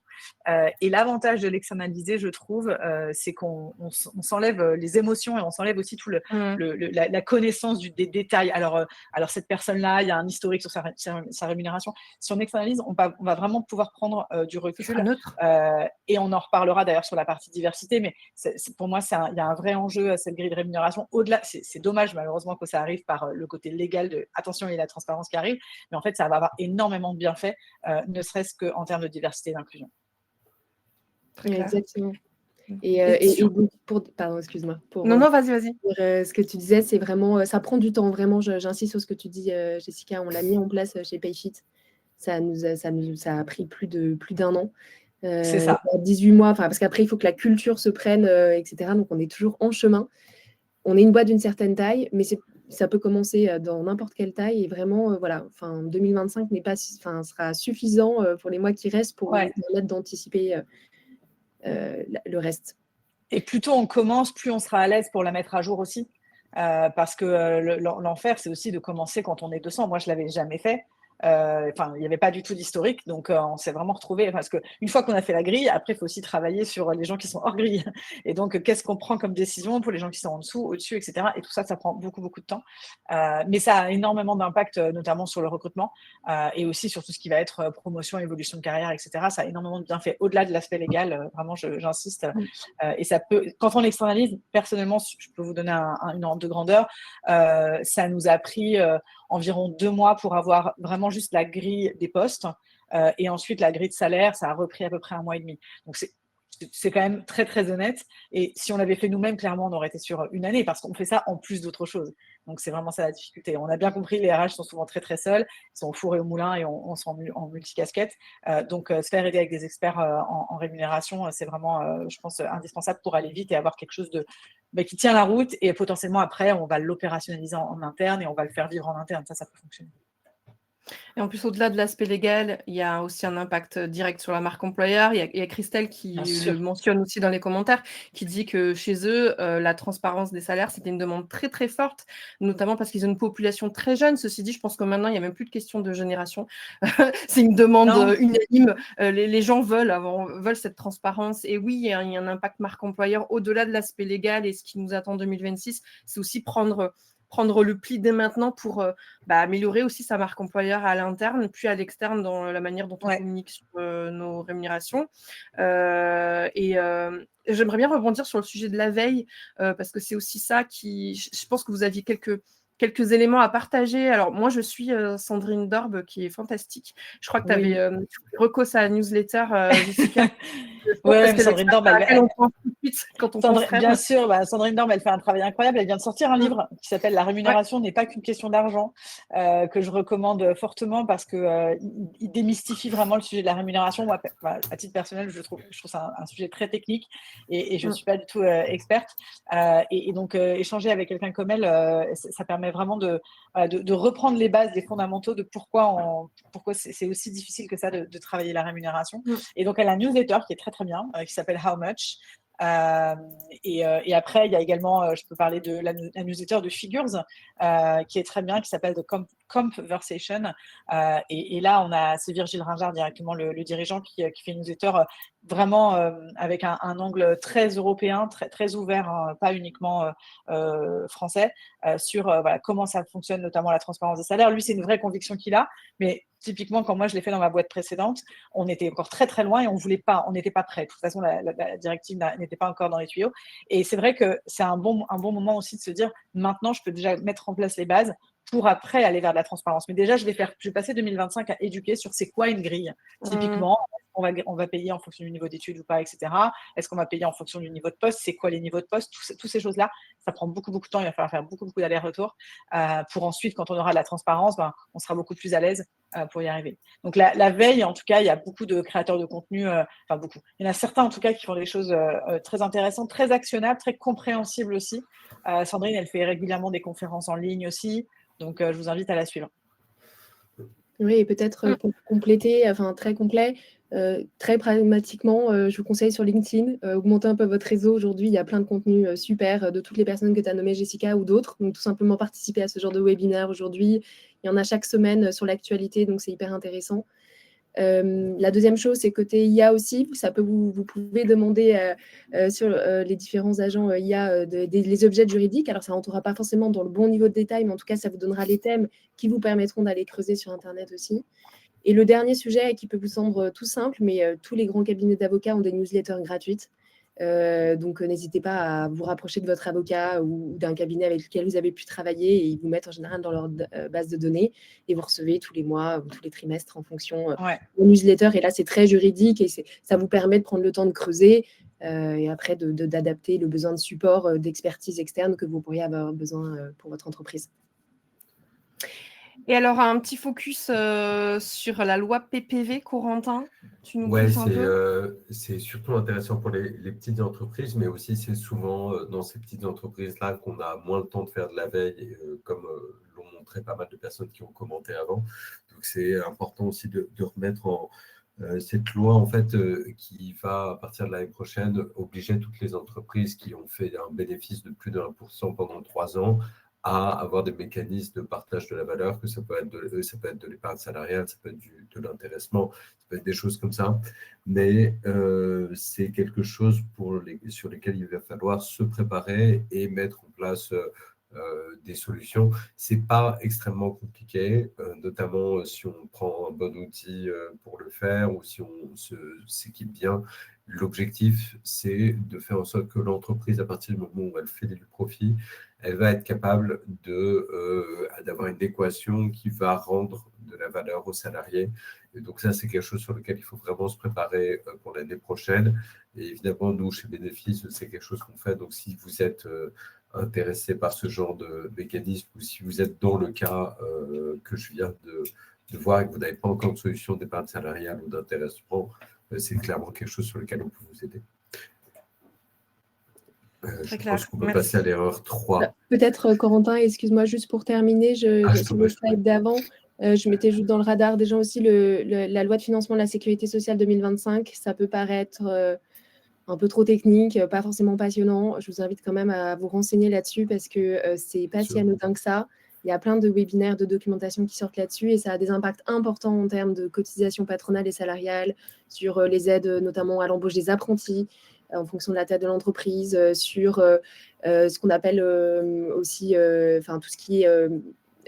Et l'avantage de l'externaliser, je trouve, c'est qu'on s'enlève les émotions, et on s'enlève aussi tout la connaissance des détails. Alors cette personne-là, il y a un historique sur sa rémunération. Si on externalise, on va vraiment pouvoir prendre du recul. Et on en reparlera d'ailleurs sur la partie diversité. Mais pour moi, il y a un vrai enjeu à cette grille de rémunération. Au-delà, c'est dommage malheureusement que ça arrive par le côté légal de attention, il y a la transparence qui arrive. Mais en fait, ça va avoir énormément de bienfaits, ne serait-ce qu'en termes de diversité et d'inclusion. Exactement. Pardon, excuse-moi. Non, vas-y. Ce que tu disais, c'est vraiment, ça prend du temps, vraiment. J'insiste sur ce que tu dis, Jessica. On l'a mis en place chez PayFit. Ça a pris plus d'un an. C'est ça. 18 mois, parce qu'après, il faut que la culture se prenne, etc. Donc, on est toujours en chemin. On est une boîte d'une certaine taille, mais ça peut commencer dans n'importe quelle taille et vraiment, 2025 sera suffisant pour les mois qui restent pour vous permettre d'anticiper le reste. Et plus tôt on commence, plus on sera à l'aise pour la mettre à jour aussi. Parce que l'enfer, c'est aussi de commencer quand on est 200. Moi, je ne l'avais jamais fait. Il n'y avait pas du tout d'historique, donc on s'est vraiment retrouvés. Parce qu'une fois qu'on a fait la grille, après, il faut aussi travailler sur les gens qui sont hors grille. Et donc, qu'est-ce qu'on prend comme décision pour les gens qui sont en dessous, au-dessus, etc. Et tout ça, ça prend beaucoup, beaucoup de temps. Mais ça a énormément d'impact, notamment sur le recrutement et aussi sur tout ce qui va être promotion, évolution de carrière, etc. Ça a énormément de bienfaits au-delà de l'aspect légal. Vraiment, j'insiste. Et ça peut, quand on l'externalise, personnellement, je peux vous donner une ordre de grandeur. Ça nous a pris environ 2 mois pour avoir vraiment juste la grille des postes et ensuite la grille de salaire, ça a repris à peu près 1 mois et demi. Donc c'est quand même très très honnête. Et si on l'avait fait nous-mêmes, clairement, on aurait été sur 1 année parce qu'on fait ça en plus d'autres choses. Donc c'est vraiment ça la difficulté. On a bien compris, les RH sont souvent très très seuls, ils sont au four et au moulin et on sont en multicasquette. Donc se faire aider avec des experts en rémunération, c'est vraiment, je pense, indispensable pour aller vite et avoir quelque chose qui tient la route. Et potentiellement après, on va l'opérationnaliser en interne et on va le faire vivre en interne. Ça peut fonctionner. Et en plus, au-delà de l'aspect légal, il y a aussi un impact direct sur la marque employeur. Il y a Christelle qui le mentionne aussi dans les commentaires, qui dit que chez eux, la transparence des salaires, c'était une demande très, très forte, notamment parce qu'ils ont une population très jeune. Ceci dit, je pense que maintenant, il n'y a même plus de question de génération. C'est une demande unanime. Les gens veulent cette transparence. Et oui, il y a un impact marque employeur au-delà de l'aspect légal. Et ce qui nous attend en 2026, c'est aussi prendre le pli dès maintenant pour améliorer aussi sa marque employeur à l'interne, puis à l'externe dans la manière dont on communique sur nos rémunérations. Et j'aimerais bien rebondir sur le sujet de la veille, parce que c'est aussi ça qui... Je pense que vous aviez quelques éléments à partager. Alors, moi, je suis Sandrine Dorbe, qui est fantastique. Je crois que tu avais reco sa newsletter, Jessica. Sandrine Dorbe, bien sûr, Sandrine Dorbe, elle fait un travail incroyable. Elle vient de sortir un livre qui s'appelle La rémunération n'est pas qu'une question d'argent, que je recommande fortement parce que il démystifie vraiment le sujet de la rémunération. Moi, à titre personnel, je trouve ça un sujet très technique et je ne suis pas du tout experte. Et donc, échanger avec quelqu'un comme elle, ça permet vraiment de reprendre les bases, les fondamentaux de pourquoi c'est aussi difficile que ça de travailler la rémunération. Et donc, elle a un newsletter qui est très très bien, qui s'appelle How Much. Et après, il y a également, je peux parler de la newsletter de Figures, qui est très bien, qui s'appelle The Conversation. Et là, c'est Virgile Ringard directement, le dirigeant, qui fait une newsletter vraiment avec un angle très européen, très, très ouvert, hein, pas uniquement français, sur comment ça fonctionne, notamment la transparence des salaires. Lui, c'est une vraie conviction qu'il a, mais typiquement, quand moi je l'ai fait dans ma boîte précédente, on était encore très très loin et on n'était pas prêt. De toute façon, la directive n'était pas encore dans les tuyaux. Et c'est vrai que c'est un bon moment aussi de se dire, maintenant, je peux déjà mettre en place les bases pour après aller vers de la transparence. Mais déjà, je vais passer 2025 à éduquer sur c'est quoi une grille. Typiquement, on va payer en fonction du niveau d'études ou pas, etc. Est-ce qu'on va payer en fonction du niveau de poste? C'est quoi les niveaux de poste? Toutes ces choses-là, ça prend beaucoup, beaucoup de temps. Il va falloir faire beaucoup, beaucoup d'allers-retours pour ensuite, quand on aura de la transparence, on sera beaucoup plus à l'aise pour y arriver. Donc, la veille, en tout cas, il y a beaucoup de créateurs de contenu, beaucoup. Il y en a certains, en tout cas, qui font des choses très intéressantes, très actionnables, très compréhensibles aussi. Sandrine, elle fait régulièrement des conférences en ligne aussi. Donc, je vous invite à la suivre. Oui, et peut-être pour compléter, très complet, très pragmatiquement, je vous conseille sur LinkedIn, augmentez un peu votre réseau. Aujourd'hui, il y a plein de contenus super de toutes les personnes que tu as nommées, Jessica, ou d'autres. Donc, tout simplement participer à ce genre de webinaire aujourd'hui. Il y en a chaque semaine sur l'actualité, donc c'est hyper intéressant. La deuxième chose, c'est côté IA aussi, vous pouvez demander sur les différents agents IA les objets juridiques. Alors, ça ne rentrera pas forcément dans le bon niveau de détail, mais en tout cas, ça vous donnera les thèmes qui vous permettront d'aller creuser sur Internet aussi. Et le dernier sujet qui peut vous sembler tout simple, mais tous les grands cabinets d'avocats ont des newsletters gratuites. Donc, n'hésitez pas à vous rapprocher de votre avocat ou d'un cabinet avec lequel vous avez pu travailler et ils vous mettent en général dans leur base de données et vous recevez tous les mois ou tous les trimestres en fonction de newsletter. Et là, c'est très juridique et ça vous permet de prendre le temps de creuser et après d'adapter le besoin de support, d'expertise externe que vous pourriez avoir besoin pour votre entreprise. Et alors, un petit focus sur la loi PPV, Corentin, tu nous Ouais, briefes un peu? c'est surtout intéressant pour les petites entreprises, mais aussi c'est souvent dans ces petites entreprises-là qu'on a moins le temps de faire de la veille, comme l'ont montré pas mal de personnes qui ont commenté avant. Donc c'est important aussi de remettre en cette loi en fait qui va à partir de l'année prochaine obliger toutes les entreprises qui ont fait un bénéfice de plus de 1% pendant 3 ans à avoir des mécanismes de partage de la valeur, que ça peut être ça peut être de l'épargne salariale, ça peut être de l'intéressement, ça peut être des choses comme ça, mais c'est quelque chose sur lesquels il va falloir se préparer et mettre en place des solutions. Ce n'est pas extrêmement compliqué, notamment si on prend un bon outil pour le faire ou si on s'équipe bien. L'objectif, c'est de faire en sorte que l'entreprise, à partir du moment où elle fait du profit, elle va être capable d'avoir une équation qui va rendre de la valeur aux salariés. Et donc ça, c'est quelque chose sur lequel il faut vraiment se préparer pour l'année prochaine. Et évidemment, nous, chez Bénéfice, c'est quelque chose qu'on fait. Donc si vous êtes intéressé par ce genre de mécanisme ou si vous êtes dans le cas que je viens de voir et que vous n'avez pas encore de solution d'épargne salariale ou d'intéressement, c'est clairement quelque chose sur lequel on peut vous aider. Je pense qu'on peut passer à l'erreur 3. Peut-être, Corentin, excuse-moi, juste pour terminer, sur le slide d'avant, je mettais juste dans le radar des gens aussi la loi de financement de la sécurité sociale 2025. Ça peut paraître un peu trop technique, pas forcément passionnant. Je vous invite quand même à vous renseigner là-dessus parce que c'est pas si anodin que ça. Il y a plein de webinaires, de documentation qui sortent là-dessus et ça a des impacts importants en termes de cotisation patronale et salariale, sur les aides notamment à l'embauche des apprentis, en fonction de la taille de l'entreprise, sur ce qu'on appelle aussi tout ce qui est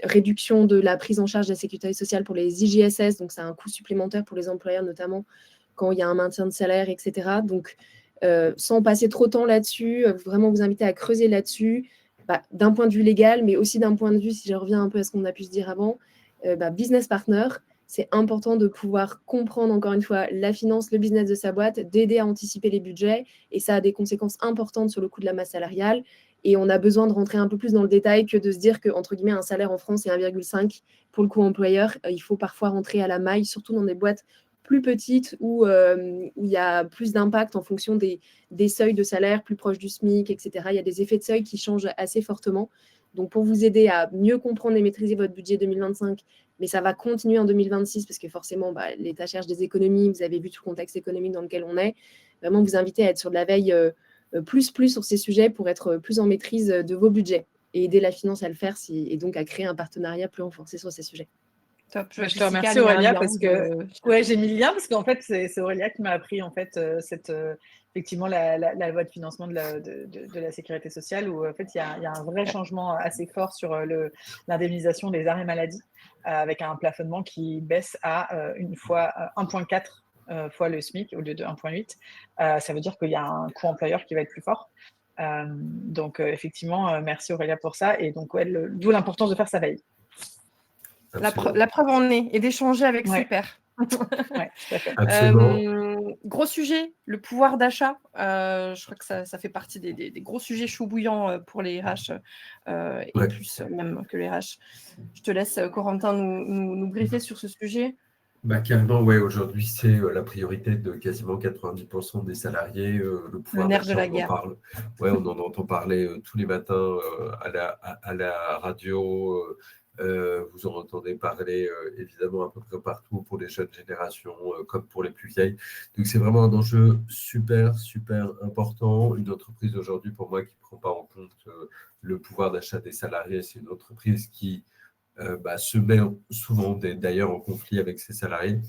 réduction de la prise en charge de la sécurité sociale pour les IJSS. Donc, c'est un coût supplémentaire pour les employeurs, notamment quand il y a un maintien de salaire, etc. Donc, sans passer trop de temps là-dessus, vraiment vous inviter à creuser là-dessus, d'un point de vue légal, mais aussi d'un point de vue, si je reviens un peu à ce qu'on a pu se dire avant, business partner, c'est important de pouvoir comprendre, encore une fois, la finance, le business de sa boîte, d'aider à anticiper les budgets, et ça a des conséquences importantes sur le coût de la masse salariale, et on a besoin de rentrer un peu plus dans le détail que de se dire que, entre guillemets, un salaire en France est 1,5 pour le coût employeur. Il faut parfois rentrer à la maille, surtout dans des boîtes plus petites où il y a plus d'impact en fonction des seuils de salaire plus proches du SMIC, etc. Il y a des effets de seuil qui changent assez fortement. Donc, pour vous aider à mieux comprendre et maîtriser votre budget 2025, mais ça va continuer en 2026 parce que forcément, l'État cherche des économies. Vous avez vu tout le contexte économique dans lequel on est. Vraiment, vous inviter à être sur de la veille plus sur ces sujets pour être plus en maîtrise de vos budgets et aider la finance à le faire et donc à créer un partenariat plus renforcé sur ces sujets. Top. Je te remercie Aurélia parce que j'ai mis le lien parce qu'en fait c'est Aurélia qui m'a appris en fait effectivement la loi de financement de la sécurité sociale où en fait il y a un vrai changement assez fort sur l'indemnisation des arrêts maladie avec un plafonnement qui baisse à 1,4 fois le SMIC au lieu de 1,8. Ça veut dire qu'il y a un coût employeur qui va être plus fort. Donc effectivement merci Aurélia pour ça et donc d'où l'importance de faire sa veille. La preuve en est et d'échanger avec Super. Ouais, tout à fait. Gros sujet, le pouvoir d'achat. Je crois que ça fait partie des gros sujets chauds bouillants pour les RH et plus même que les RH. Je te laisse, Corentin, nous briefer sur ce sujet. Carrément, ouais, aujourd'hui, c'est la priorité de quasiment 90% des salariés. Le pouvoir nerf de la d'achat, guerre. On en entend parler tous les matins à la radio. Vous en entendez parler évidemment à peu près partout pour les jeunes générations comme pour les plus vieilles. Donc, c'est vraiment un enjeu super, super important. Une entreprise aujourd'hui, pour moi, qui ne prend pas en compte le pouvoir d'achat des salariés, c'est une entreprise qui se met souvent d'ailleurs en conflit avec ses salariés.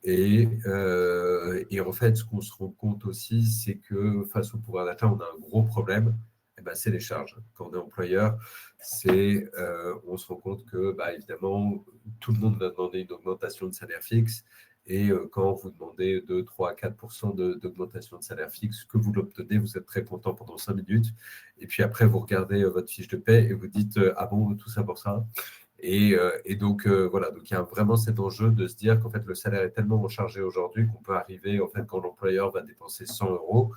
Et en fait, ce qu'on se rend compte aussi, c'est que face au pouvoir d'achat, on a un gros problème, c'est les charges. Quand on est employeur, on se rend compte que, évidemment, tout le monde va demander une augmentation de salaire fixe. Et quand vous demandez 2, 3, 4% d'augmentation de salaire fixe, que vous l'obtenez, vous êtes très content pendant 5 minutes. Et puis après, vous regardez votre fiche de paie et vous dites « Ah bon, tout ça pour ça ?» Et donc, voilà, donc il y a vraiment cet enjeu de se dire qu'en fait, le salaire est tellement rechargé aujourd'hui qu'on peut arriver, en fait, quand l'employeur va dépenser 100 €,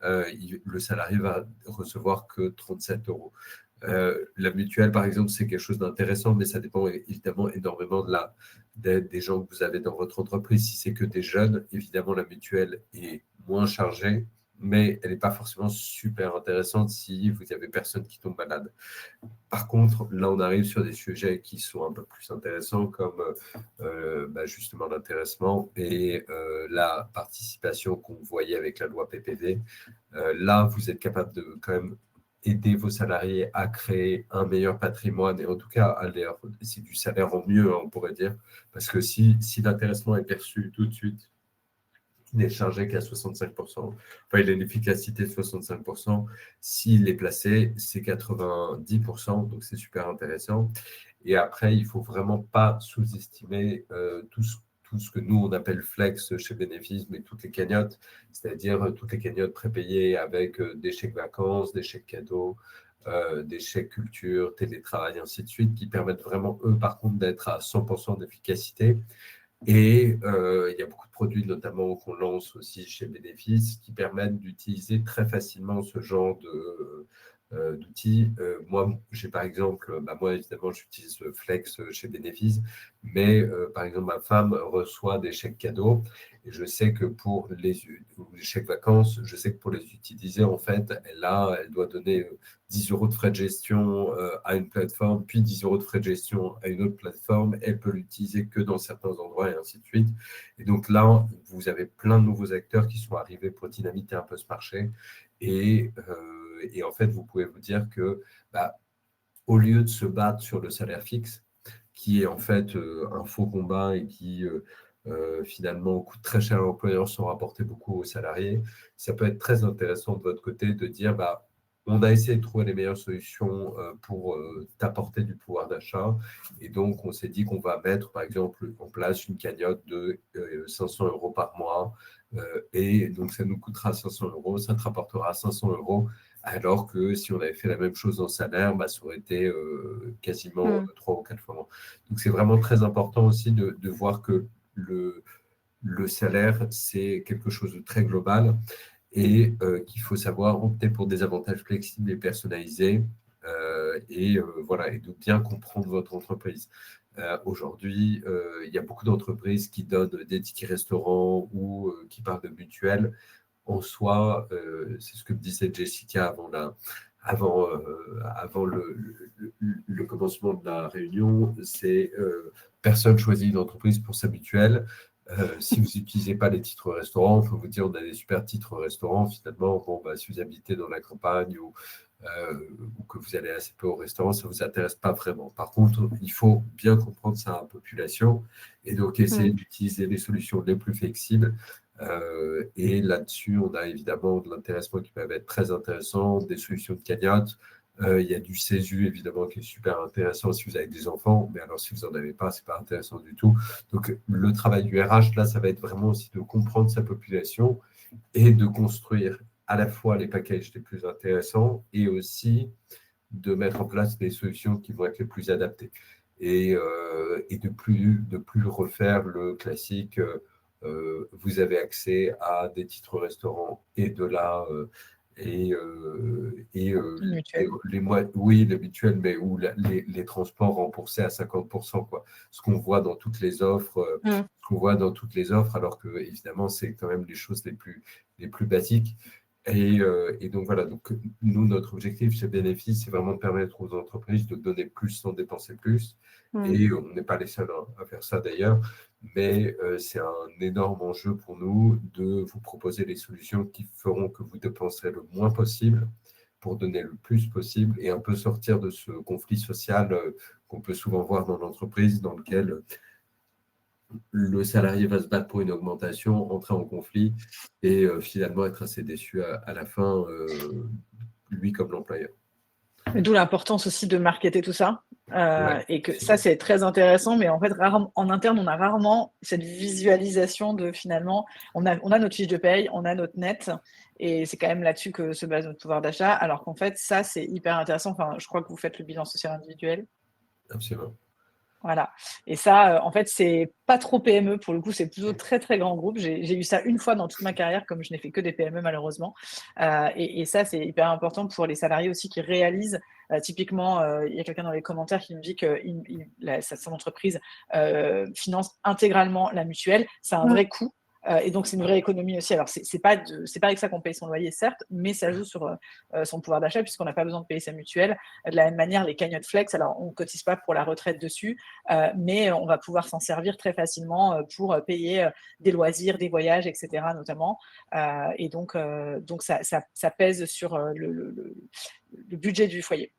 le salarié va recevoir que 37 €. La mutuelle, par exemple, c'est quelque chose d'intéressant, mais ça dépend évidemment énormément des gens que vous avez dans votre entreprise. Si c'est que des jeunes, évidemment, la mutuelle est moins chargée, mais elle n'est pas forcément super intéressante si vous n'avez personne qui tombe malade. Par contre, là, on arrive sur des sujets qui sont un peu plus intéressants, comme justement l'intéressement et la participation qu'on voyait avec la loi PPV. Là, vous êtes capable de quand même aider vos salariés à créer un meilleur patrimoine et en tout cas, c'est du salaire en mieux, on pourrait dire, parce que si l'intéressement est perçu tout de suite, il n'est chargé qu'à 65%. Enfin, il a une efficacité de 65%. S'il est placé, c'est 90%. Donc, c'est super intéressant. Et après, il ne faut vraiment pas sous-estimer tout ce que nous, on appelle flex chez Bénéfice, mais toutes les cagnottes, c'est-à-dire toutes les cagnottes prépayées avec des chèques vacances, des chèques cadeaux, des chèques culture, télétravail, ainsi de suite, qui permettent vraiment, eux, par contre, d'être à 100% d'efficacité. Et il y a beaucoup de produits, notamment qu'on lance aussi chez Bénéfice, qui permettent d'utiliser très facilement ce genre d'outils. Moi, j'ai par exemple, moi évidemment, j'utilise Flex chez Bénéfice, mais par exemple, ma femme reçoit des chèques cadeaux et je sais que pour les chèques vacances, je sais que pour les utiliser, en fait, elle doit donner 10 € de frais de gestion à une plateforme, puis 10 € de frais de gestion à une autre plateforme. Elle peut l'utiliser que dans certains endroits et ainsi de suite. Et donc là, vous avez plein de nouveaux acteurs qui sont arrivés pour dynamiter un peu ce marché. Et en fait, vous pouvez vous dire que au lieu de se battre sur le salaire fixe, qui est en fait un faux combat et qui finalement coûte très cher à l'employeur sans rapporter beaucoup aux salariés, ça peut être très intéressant de votre côté de dire on a essayé de trouver les meilleures solutions pour t'apporter du pouvoir d'achat. Et donc, on s'est dit qu'on va mettre, par exemple, en place une cagnotte de 500 € par mois. Et donc, ça nous coûtera 500 €, ça te rapportera 500 €. Alors que si on avait fait la même chose en salaire, ça aurait été quasiment 3 ou 4 fois moins. Donc, c'est vraiment très important aussi de voir que le salaire, c'est quelque chose de très global et qu'il faut savoir opter pour des avantages flexibles et personnalisés et de bien comprendre votre entreprise. Aujourd'hui, il y a beaucoup d'entreprises qui donnent des tickets restaurants ou qui parlent de mutuelles. En soi, c'est ce que me disait Jessica avant le commencement de la réunion, c'est personne choisit une entreprise pour sa mutuelle. Si vous n'utilisez pas les titres restaurants, il faut vous dire on a des super titres restaurants. Finalement, si vous habitez dans la campagne ou que vous allez assez peu au restaurant, ça ne vous intéresse pas vraiment. Par contre, il faut bien comprendre sa population et donc essayer d'utiliser les solutions les plus flexibles. Et là-dessus, on a évidemment de l'intéressement qui peut être très intéressant, des solutions de cagnotte. Il y a du CESU, évidemment, qui est super intéressant si vous avez des enfants, mais alors si vous n'en avez pas, ce n'est pas intéressant du tout. Donc, le travail du RH, là, ça va être vraiment aussi de comprendre sa population et de construire à la fois les packages les plus intéressants et aussi de mettre en place des solutions qui vont être les plus adaptées. Et de plus refaire le classique vous avez accès à des titres restaurants et de là les mutuelles, mais ou les transports remboursés à 50%, quoi. Ce qu'on voit dans toutes les offres, alors que évidemment c'est quand même les choses les plus basiques. Et donc voilà, donc nous, notre objectif chez Bénéfice, c'est vraiment de permettre aux entreprises de donner plus sans dépenser plus. Et on n'est pas les seuls à faire ça d'ailleurs, mais c'est un énorme enjeu pour nous de vous proposer les solutions qui feront que vous dépenserez le moins possible pour donner le plus possible et un peu sortir de ce conflit social qu'on peut souvent voir dans l'entreprise, dans lequel le salarié va se battre pour une augmentation, entrer en conflit et finalement être assez déçu à la fin, lui comme l'employeur. D'où l'importance aussi de marketer tout ça. Et que ça, vrai. c'est très intéressant, mais en fait, en interne, on a rarement cette visualisation de finalement, on a notre fiche de paye, on a notre net, et c'est quand même là-dessus que se base notre pouvoir d'achat, alors qu'en fait, ça, c'est hyper intéressant. Enfin, je crois que vous faites le bilan social individuel. Absolument. Voilà. Et ça, en fait, c'est pas trop PME pour le coup, c'est plutôt très très grand groupe. J'ai eu ça une fois dans toute ma carrière, comme je n'ai fait que des PME malheureusement. Et ça, c'est hyper important pour les salariés aussi qui réalisent. Typiquement, il y a quelqu'un dans les commentaires qui me dit que son entreprise finance intégralement la mutuelle. C'est un vrai coût. Et donc, c'est une vraie économie aussi. Alors, c'est pas avec ça qu'on paye son loyer, certes, mais ça joue sur son pouvoir d'achat puisqu'on n'a pas besoin de payer sa mutuelle. De la même manière, les cagnottes flex, alors on ne cotise pas pour la retraite dessus, mais on va pouvoir s'en servir très facilement pour payer des loisirs, des voyages, etc. notamment. Et donc ça pèse sur le budget du foyer.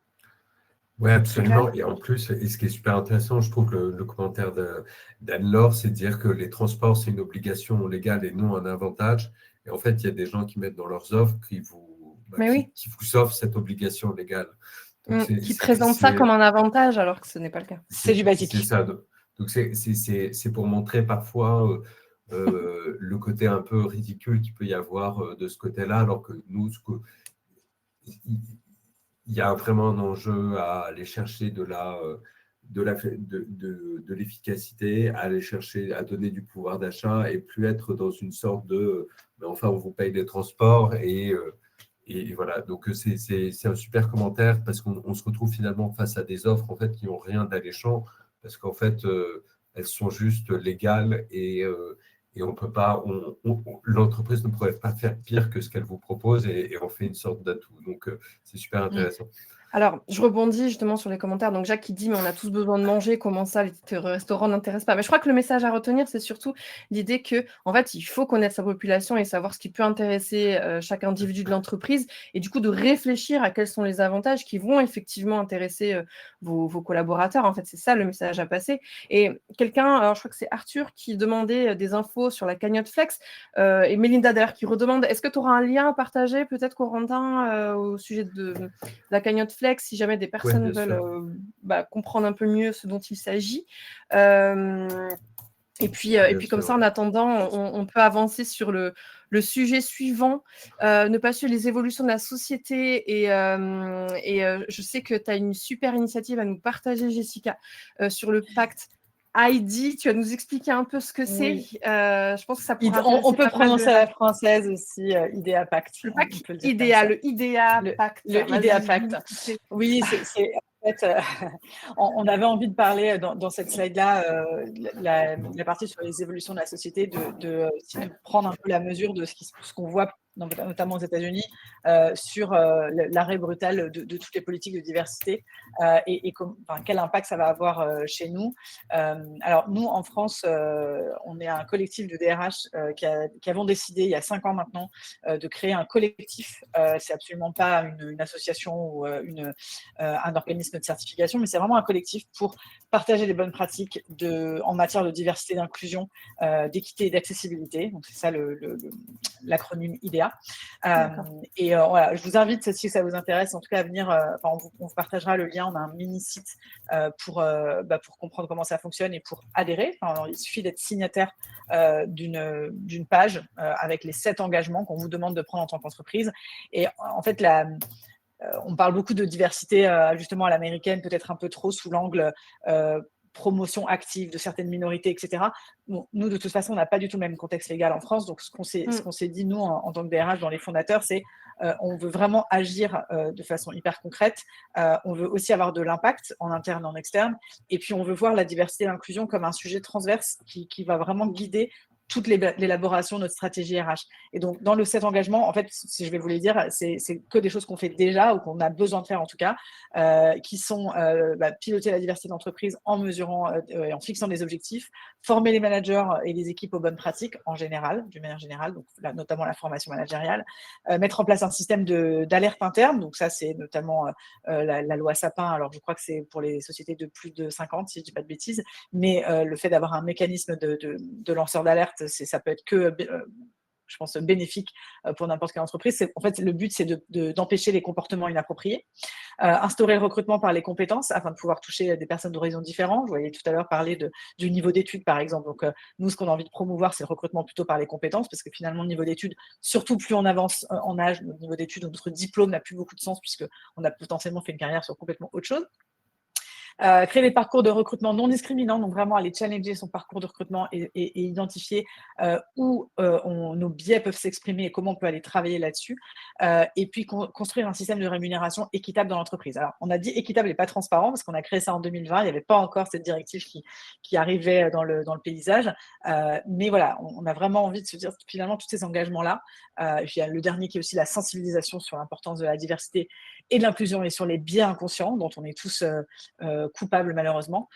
Oui, absolument. Et en plus, et ce qui est super intéressant, je trouve, le commentaire d'Anne-Laure, c'est de dire que les transports, c'est une obligation légale et non un avantage. Et en fait, il y a des gens qui mettent dans leurs offres qui vous offrent cette obligation légale. Donc, qui présentent ça comme un avantage alors que ce n'est pas le cas. C'est du basique. C'est ça. Donc, c'est pour montrer parfois le côté un peu ridicule qu'il peut y avoir de ce côté-là, alors que nous, il y a vraiment un enjeu à aller chercher de l'efficacité, à aller chercher à donner du pouvoir d'achat et plus être dans une sorte de enfin on vous paye les transports et voilà. Donc c'est un super commentaire parce qu'on se retrouve finalement face à des offres en fait qui n'ont rien d'alléchant parce qu'en fait elles sont juste légales et on peut pas, l'entreprise ne pourrait pas faire pire que ce qu'elle vous propose et on fait une sorte d'atout. Donc, c'est super intéressant. Alors, je rebondis justement sur les commentaires. Donc, Jacques qui dit, mais on a tous besoin de manger, comment ça, les restaurants n'intéressent pas. Mais je crois que le message à retenir, c'est surtout l'idée que, en fait, il faut connaître sa population et savoir ce qui peut intéresser chaque individu de l'entreprise et du coup, de réfléchir à quels sont les avantages qui vont effectivement intéresser vos collaborateurs. En fait, c'est ça le message à passer. Et quelqu'un, alors je crois que c'est Arthur qui demandait des infos sur la cagnotte Flex et Mélinda d'ailleurs qui redemande, est-ce que tu auras un lien à partager peut-être, Corentin, au sujet de la cagnotte Flex si jamais des personnes veulent comprendre un peu mieux ce dont il s'agit. Et puis comme ça, en attendant, on peut avancer sur le sujet suivant, ne pas suivre les évolutions de la société. Et je sais que tu as une super initiative à nous partager, Jessica, sur le pacte ID. Tu vas nous expliquer un peu ce que c'est. Je pense que ça pourra on peut prononcer à la française aussi, IDEA Pacte. Le pacte IDEA, le IDEA Pacte. Le IDEA Pacte. Oui, c'est en fait, on avait envie de parler dans cette slide-là, la partie sur les évolutions de la société, de prendre un peu la mesure de ce qu'on voit notamment aux États-Unis, sur l'arrêt brutal de toutes les politiques de diversité et quel impact ça va avoir chez nous. Alors nous, en France, on est un collectif de DRH qui avons décidé il y a 5 ans maintenant de créer un collectif. C'est absolument pas une association ou un organisme de certification, mais c'est vraiment un collectif pour partager les bonnes pratiques en matière de diversité, d'inclusion, d'équité et d'accessibilité. Donc c'est ça l'acronyme IDEA. Voilà, je vous invite, si ça vous intéresse, en tout cas à venir, on vous partagera le lien, on a un mini-site pour comprendre comment ça fonctionne et pour adhérer. Il suffit d'être signataire d'une page avec les 7 engagements qu'on vous demande de prendre en tant qu'entreprise. Et en fait, on parle beaucoup de diversité justement à l'américaine, peut-être un peu trop sous l'angle promotion active de certaines minorités, etc. Bon, nous, de toute façon, on n'a pas du tout le même contexte légal en France. Donc, ce qu'on s'est dit, nous, en tant que DRH, dans les fondateurs, c'est on veut vraiment agir de façon hyper concrète. On veut aussi avoir de l'impact en interne et en externe. Et puis, on veut voir la diversité et l'inclusion comme un sujet transverse qui va vraiment guider toute l'élaboration de notre stratégie RH. Et donc, dans le 7 engagements, en fait, si je vais vous les dire, c'est que des choses qu'on fait déjà ou qu'on a besoin de faire en tout cas, qui sont piloter la diversité d'entreprise en mesurant et en fixant des objectifs, former les managers et les équipes aux bonnes pratiques en général, d'une manière générale, donc là, notamment la formation managériale, mettre en place un système d'alerte interne, donc ça c'est notamment la loi Sapin, alors je crois que c'est pour les sociétés de plus de 50, si je ne dis pas de bêtises, mais le fait d'avoir un mécanisme de lanceur d'alerte, ça peut être que, je pense, bénéfique pour n'importe quelle entreprise. En fait, le but, c'est d'empêcher les comportements inappropriés. Instaurer le recrutement par les compétences afin de pouvoir toucher des personnes d'horizons différents. Je voyais tout à l'heure parler du niveau d'études, par exemple. Donc, nous, ce qu'on a envie de promouvoir, c'est le recrutement plutôt par les compétences, parce que finalement, le niveau d'études, surtout plus on avance en âge, notre niveau d'études, notre diplôme n'a plus beaucoup de sens, puisqu'on a potentiellement fait une carrière sur complètement autre chose. Créer des parcours de recrutement non discriminants, donc vraiment aller challenger son parcours de recrutement et identifier où nos biais peuvent s'exprimer et comment on peut aller travailler là-dessus. Et puis construire un système de rémunération équitable dans l'entreprise. Alors, on a dit équitable et pas transparent parce qu'on a créé ça en 2020. Il n'y avait pas encore cette directive qui arrivait dans le paysage. Mais voilà, on a vraiment envie de se dire finalement tous ces engagements-là. Et puis il y a le dernier qui est aussi la sensibilisation sur l'importance de la diversité et de l'inclusion et sur les biais inconscients dont on est tous coupables malheureusement.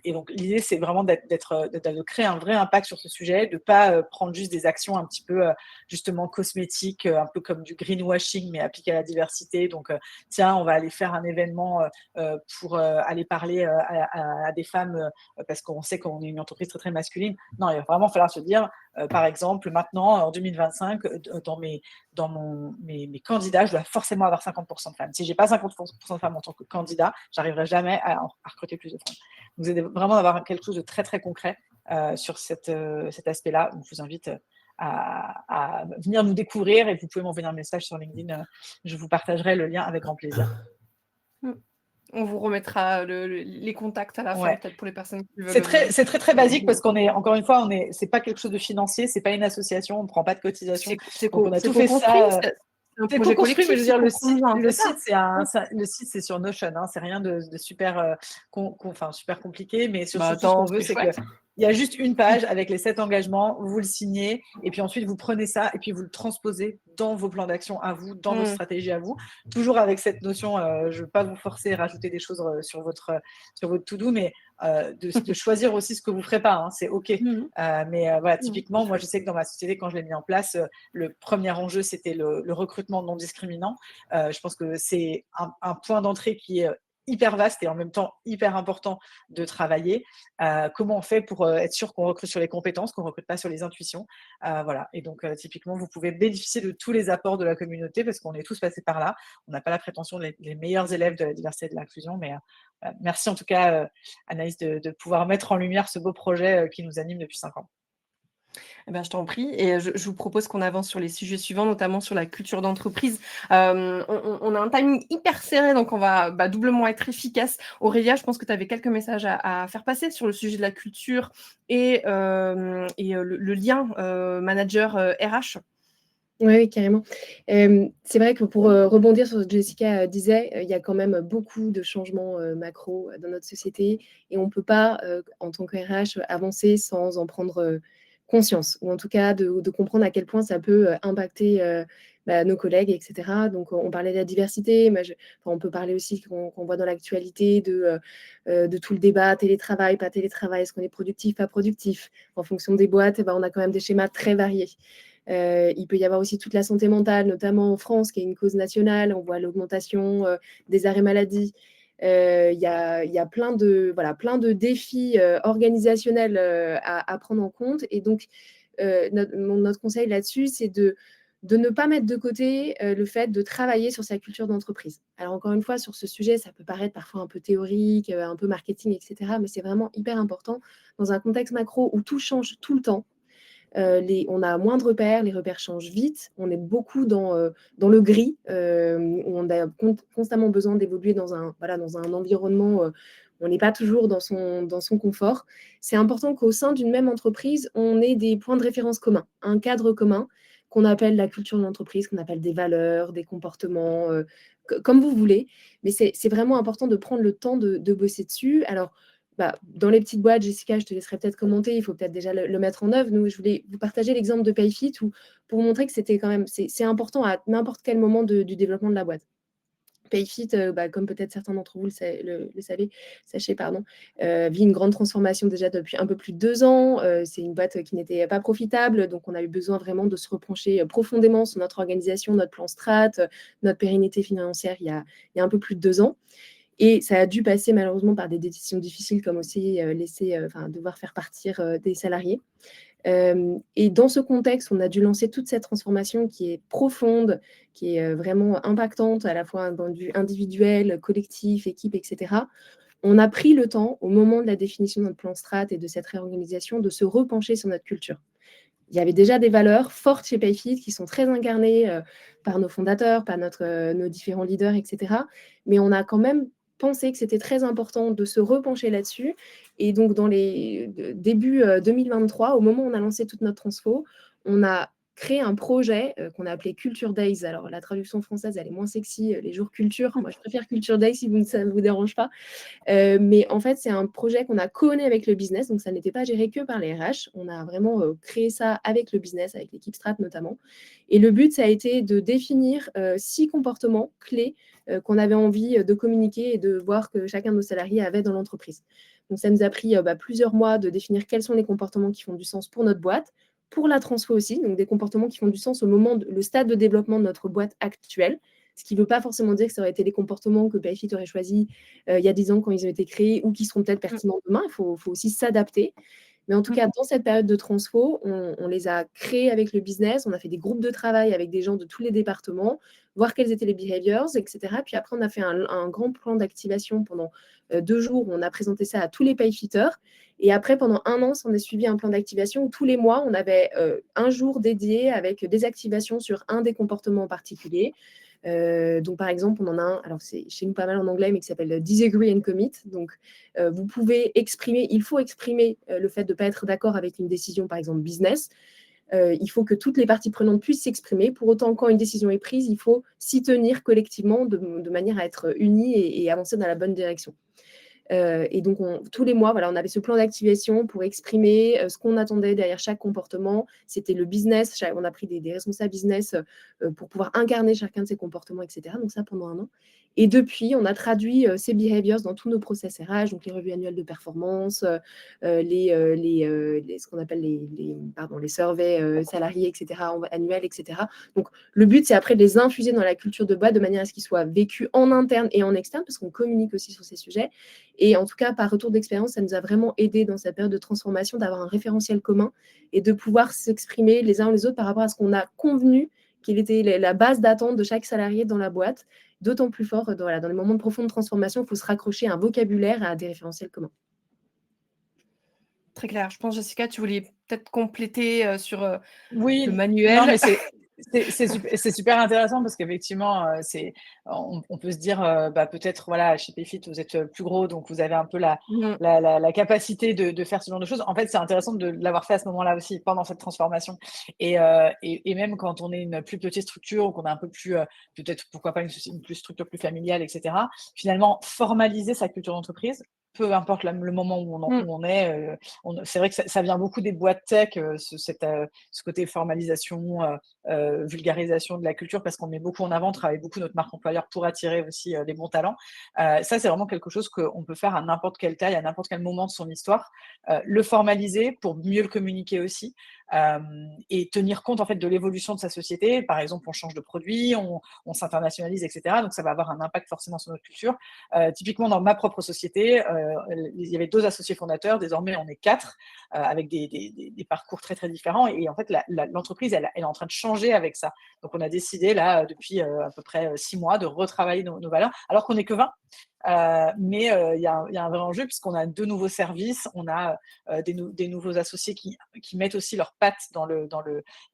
Et donc l'idée c'est vraiment de créer un vrai impact sur ce sujet, de ne pas prendre juste des actions un petit peu justement cosmétiques, un peu comme du greenwashing mais appliqué à la diversité. Donc tiens, on va aller faire un événement pour aller parler à des femmes parce qu'on sait qu'on est une entreprise très très masculine. Non, il va vraiment falloir se dire, par exemple, maintenant en 2025, dans mes candidats, je dois forcément avoir 50% de femmes. Si je n'ai pas 50% de femmes en tant que candidat, je n'arriverai jamais à recruter plus de femmes. Vous allez vraiment avoir quelque chose de très, très concret sur cet aspect-là. Donc, je vous invite à venir nous découvrir et vous pouvez m'envoyer un message sur LinkedIn. Je vous partagerai le lien avec grand plaisir. On vous remettra les contacts à la fin, peut-être pour les personnes qui veulent. C'est très très basique parce qu'on est, encore une fois, c'est pas quelque chose de financier, c'est pas une association, on ne prend pas de cotisation. On a tout fait ça. C'est co-construit, mais je veux dire, le site, c'est sur Notion, hein, c'est rien de super, super compliqué, mais surtout, ce qu'on veut, c'est qu'il y a juste une page avec les 7 engagements, vous le signez, et puis ensuite, vous prenez ça, et puis vous le transposez dans vos plans d'action à vous, dans vos stratégies à vous, toujours avec cette notion, je ne veux pas vous forcer à rajouter des choses sur votre to-do, mais de choisir aussi ce que vous ne ferez pas, hein, c'est OK. Mais voilà, typiquement, moi, je sais que dans ma société, quand je l'ai mis en place, le premier enjeu, c'était le recrutement non discriminant. Je pense que c'est un point d'entrée qui est hyper vaste et en même temps hyper important de travailler. Comment on fait pour être sûr qu'on recrute sur les compétences, qu'on ne recrute pas sur les intuitions. Voilà. Et donc, typiquement, vous pouvez bénéficier de tous les apports de la communauté parce qu'on est tous passés par là. On n'a pas la prétention d'être les meilleurs élèves de la diversité et de l'inclusion, mais merci en tout cas, Anaïs, de pouvoir mettre en lumière ce beau projet qui nous anime depuis 5 ans. Eh ben, je t'en prie. Et je vous propose qu'on avance sur les sujets suivants, notamment sur la culture d'entreprise. On a un timing hyper serré, donc on va doublement être efficace. Aurélia, je pense que tu avais quelques messages à faire passer sur le sujet de la culture et le lien manager RH. Oui, carrément. C'est vrai que pour rebondir sur ce que Jessica disait, il y a quand même beaucoup de changements macro dans notre société et on ne peut pas, en tant que RH, avancer sans en prendre conscience, ou en tout cas de comprendre à quel point ça peut impacter nos collègues, etc. Donc, on parlait de la diversité, mais on peut parler aussi qu'on voit dans l'actualité de tout le débat, télétravail, pas télétravail, est-ce qu'on est productif, pas productif. En fonction des boîtes, on a quand même des schémas très variés. Il peut y avoir aussi toute la santé mentale, notamment en France, qui est une cause nationale. On voit l'augmentation des arrêts maladie. Il y a plein de défis organisationnels à prendre en compte. Et donc, notre conseil là-dessus, c'est de ne pas mettre de côté le fait de travailler sur sa culture d'entreprise. Alors, encore une fois, sur ce sujet, ça peut paraître parfois un peu théorique, un peu marketing, etc. Mais c'est vraiment hyper important dans un contexte macro où tout change tout le temps. On a moins de repères, les repères changent vite, on est beaucoup dans le gris, où on a constamment besoin d'évoluer dans un environnement, on n'est pas toujours dans son confort. C'est important qu'au sein d'une même entreprise, on ait des points de référence communs, un cadre commun qu'on appelle la culture de l'entreprise, qu'on appelle des valeurs, des comportements, comme vous voulez. Mais c'est vraiment important de prendre le temps de bosser dessus. Alors, dans les petites boîtes, Jessica, je te laisserai peut-être commenter, il faut peut-être déjà le mettre en œuvre. Nous, je voulais vous partager l'exemple de Payfit pour montrer que c'était quand même, c'est important à n'importe quel moment du développement de la boîte. Payfit, comme peut-être certains d'entre vous le savez, vit une grande transformation déjà depuis un peu plus de 2 ans. C'est une boîte qui n'était pas profitable, donc on a eu besoin vraiment de se repencher profondément sur notre organisation, notre plan strat, notre pérennité financière il y a un peu plus de 2 ans. Et ça a dû passer malheureusement par des décisions difficiles, comme aussi devoir faire partir des salariés. Et dans ce contexte, on a dû lancer toute cette transformation qui est profonde, qui est vraiment impactante, à la fois d'un point de vue individuel, collectif, équipe, etc. On a pris le temps, au moment de la définition de notre plan strat et de cette réorganisation, de se repencher sur notre culture. Il y avait déjà des valeurs fortes chez Payfit qui sont très incarnées par nos fondateurs, par nos différents leaders, etc. Mais on a quand même pensé que c'était très important de se repencher là-dessus. Et donc, dans les début 2023, au moment où on a lancé toute notre transfo, on a créé un projet qu'on a appelé Culture Days. Alors, la traduction française, elle est moins sexy, les jours culture. Moi, je préfère Culture Days si ça ne vous dérange pas. Mais en fait, c'est un projet qu'on a co-mené avec le business, donc ça n'était pas géré que par les RH. On a vraiment créé ça avec le business, avec l'équipe Strat notamment. Et le but, ça a été de définir 6 comportements clés qu'on avait envie de communiquer et de voir que chacun de nos salariés avait dans l'entreprise. Donc, ça nous a pris plusieurs mois de définir quels sont les comportements qui font du sens pour notre boîte, pour la transfo aussi, donc des comportements qui font du sens au moment, le stade de développement de notre boîte actuelle. Ce qui ne veut pas forcément dire que ça aurait été les comportements que PayFit aurait choisi il y a 10 ans quand ils ont été créés ou qui seront peut-être pertinents demain. Il faut aussi s'adapter. Mais en tout cas, dans cette période de transfo, on les a créés avec le business. On a fait des groupes de travail avec des gens de tous les départements, voir quels étaient les behaviors, etc. Puis après, on a fait un grand plan d'activation pendant 2 jours où on a présenté ça à tous les payfitters. Et après, pendant 1 an, on a suivi un plan d'activation où tous les mois, on avait un jour dédié avec des activations sur un des comportements en particulier. Donc, par exemple, on en a un, alors c'est chez nous pas mal en anglais, mais qui s'appelle Disagree and Commit. Donc, vous pouvez exprimer, il faut exprimer le fait de ne pas être d'accord avec une décision, par exemple, business. Il faut que toutes les parties prenantes puissent s'exprimer. Pour autant, quand une décision est prise, il faut s'y tenir collectivement de manière à être unis et avancer dans la bonne direction. Et donc, tous les mois, voilà, on avait ce plan d'activation pour exprimer ce qu'on attendait derrière chaque comportement. C'était le business. On a pris des responsables business pour pouvoir incarner chacun de ces comportements, etc. Donc, ça, pendant 1 an. Et depuis, on a traduit ces behaviors dans tous nos process RH, donc les revues annuelles de performance, ce qu'on appelle les surveys salariés, etc., annuels, etc. Donc, le but, c'est après de les infuser dans la culture de boîte de manière à ce qu'ils soient vécus en interne et en externe, parce qu'on communique aussi sur ces sujets. Et en tout cas, par retour d'expérience, ça nous a vraiment aidé dans cette période de transformation d'avoir un référentiel commun et de pouvoir s'exprimer les uns les autres par rapport à ce qu'on a convenu qu'il était la base d'attente de chaque salarié dans la boîte. D'autant plus fort, dans les moments de profonde transformation, il faut se raccrocher à un vocabulaire et à des référentiels communs. Très clair. Je pense, Jessica, tu voulais peut-être compléter sur Oui, le manuel. non, mais c'est super intéressant parce qu'effectivement, on peut se dire, peut-être, voilà, chez Payfit, vous êtes plus gros, donc vous avez un peu la capacité de faire ce genre de choses. En fait, c'est intéressant de l'avoir fait à ce moment-là aussi, pendant cette transformation. Et même quand on est une plus petite structure ou qu'on a un peu plus, peut-être, pourquoi pas une structure plus familiale, etc., finalement, formaliser sa culture d'entreprise, peu importe le moment où on est, c'est vrai que ça vient beaucoup des boîtes tech, ce côté formalisation, vulgarisation de la culture, parce qu'on met beaucoup en avant, on travaille beaucoup notre marque employeur pour attirer aussi les bons talents. Ça, c'est vraiment quelque chose qu'on peut faire à n'importe quelle taille, à n'importe quel moment de son histoire. Le formaliser pour mieux le communiquer aussi. Et tenir compte en fait de l'évolution de sa société. Par exemple, on change de produit, on s'internationalise, etc. Donc ça va avoir un impact forcément sur notre culture. Typiquement dans ma propre société, il y avait 2 associés fondateurs, désormais on est 4, avec des parcours très très différents. Et en fait, l'entreprise, elle est en train de changer avec ça. Donc on a décidé là depuis à peu près 6 mois de retravailler nos valeurs, alors qu'on n'est que 20. Mais il y a un vrai enjeu puisqu'on a 2 nouveaux services, on a des nouveaux associés qui mettent aussi leurs pattes dans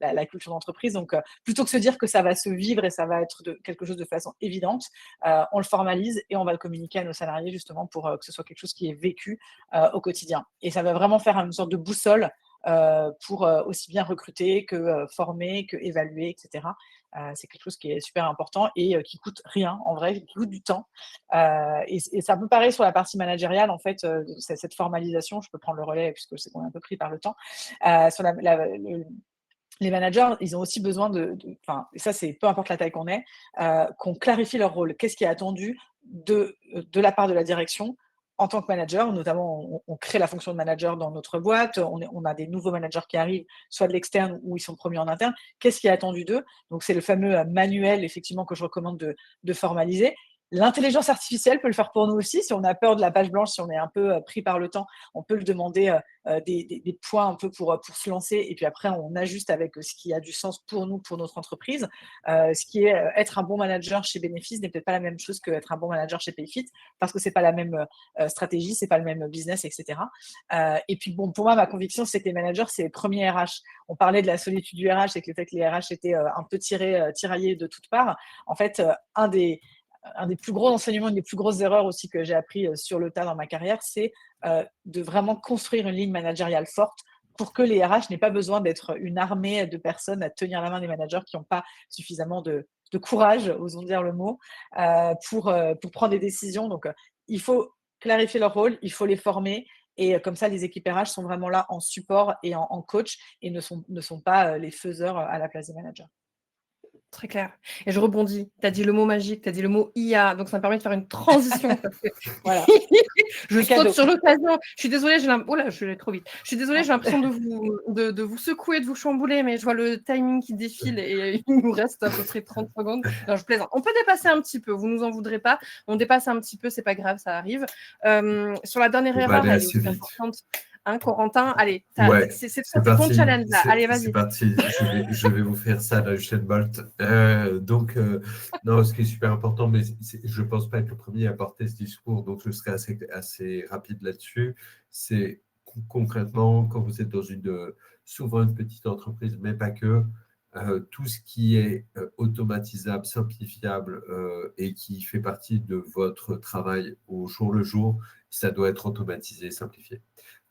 la culture d'entreprise. Donc, plutôt que se dire que ça va se vivre et ça va être quelque chose de façon évidente, on le formalise et on va le communiquer à nos salariés justement pour que ce soit quelque chose qui est vécu au quotidien. Et ça va vraiment faire une sorte de boussole pour aussi bien recruter que former, que évaluer, etc. C'est quelque chose qui est super important et qui coûte rien en vrai, qui coûte du temps. Et c'est un peu pareil sur la partie managériale, en fait, cette formalisation, je peux prendre le relais puisque c'est qu'on est un peu pris par le temps. Sur les managers, ils ont aussi besoin et ça c'est peu importe la taille qu'on est, qu'on clarifie leur rôle. Qu'est-ce qui est attendu de la part de la direction en tant que manager, notamment on crée la fonction de manager dans notre boîte, on a des nouveaux managers qui arrivent, soit de l'externe ou ils sont promus en interne. Qu'est-ce qui est attendu d'eux? Donc c'est le fameux manuel effectivement que je recommande de formaliser. L'intelligence artificielle peut le faire pour nous aussi. Si on a peur de la page blanche, si on est un peu pris par le temps, on peut le demander des points un peu pour se lancer. Et puis après, on ajuste avec ce qui a du sens pour nous, pour notre entreprise. Ce qui est être un bon manager chez Bénéfice n'est peut-être pas la même chose qu'être un bon manager chez Payfit parce que c'est pas la même stratégie, c'est pas le même business, etc. Et puis bon, pour moi, ma conviction, c'est que les managers, c'est les premiers RH. On parlait de la solitude du RH et que le fait que les RH étaient un peu tiraillés de toutes parts. En fait, un des plus gros enseignements, une des plus grosses erreurs aussi que j'ai appris sur le tas dans ma carrière, c'est de vraiment construire une ligne managériale forte pour que les RH n'aient pas besoin d'être une armée de personnes à tenir la main des managers qui n'ont pas suffisamment de courage, osons dire le mot, pour prendre des décisions. Donc, il faut clarifier leur rôle, il faut les former et comme ça, les équipes RH sont vraiment là en support et en coach et ne sont pas les faiseurs à la place des managers. Très clair. Et je rebondis. Tu as dit le mot magique, tu as dit le mot IA, donc ça me permet de faire une transition. Voilà. Je C'est saute cadeau. sur l'occasion. Je suis désolée, oh là, je suis allée trop vite. Je suis désolée, j'ai l'impression de vous secouer, de vous chambouler, mais je vois le timing qui défile et il nous reste à peu près 30 secondes. Non, je plaisante. On peut dépasser un petit peu, vous nous en voudrez pas. On dépasse un petit peu, c'est pas grave, ça arrive. Sur la dernière erreur, elle est aussi importante. Hein, Corentin, allez, Ouais, c'est ton challenge là. Allez, vas-y. C'est parti, je vais vous faire ça, la Usain Bolt. Non, ce qui est super important, mais je ne pense pas être le premier à porter ce discours, donc je serai assez rapide là-dessus. C'est concrètement, quand vous êtes dans souvent une petite entreprise, mais pas que, tout ce qui est automatisable, simplifiable et qui fait partie de votre travail au jour le jour, ça doit être automatisé, simplifié.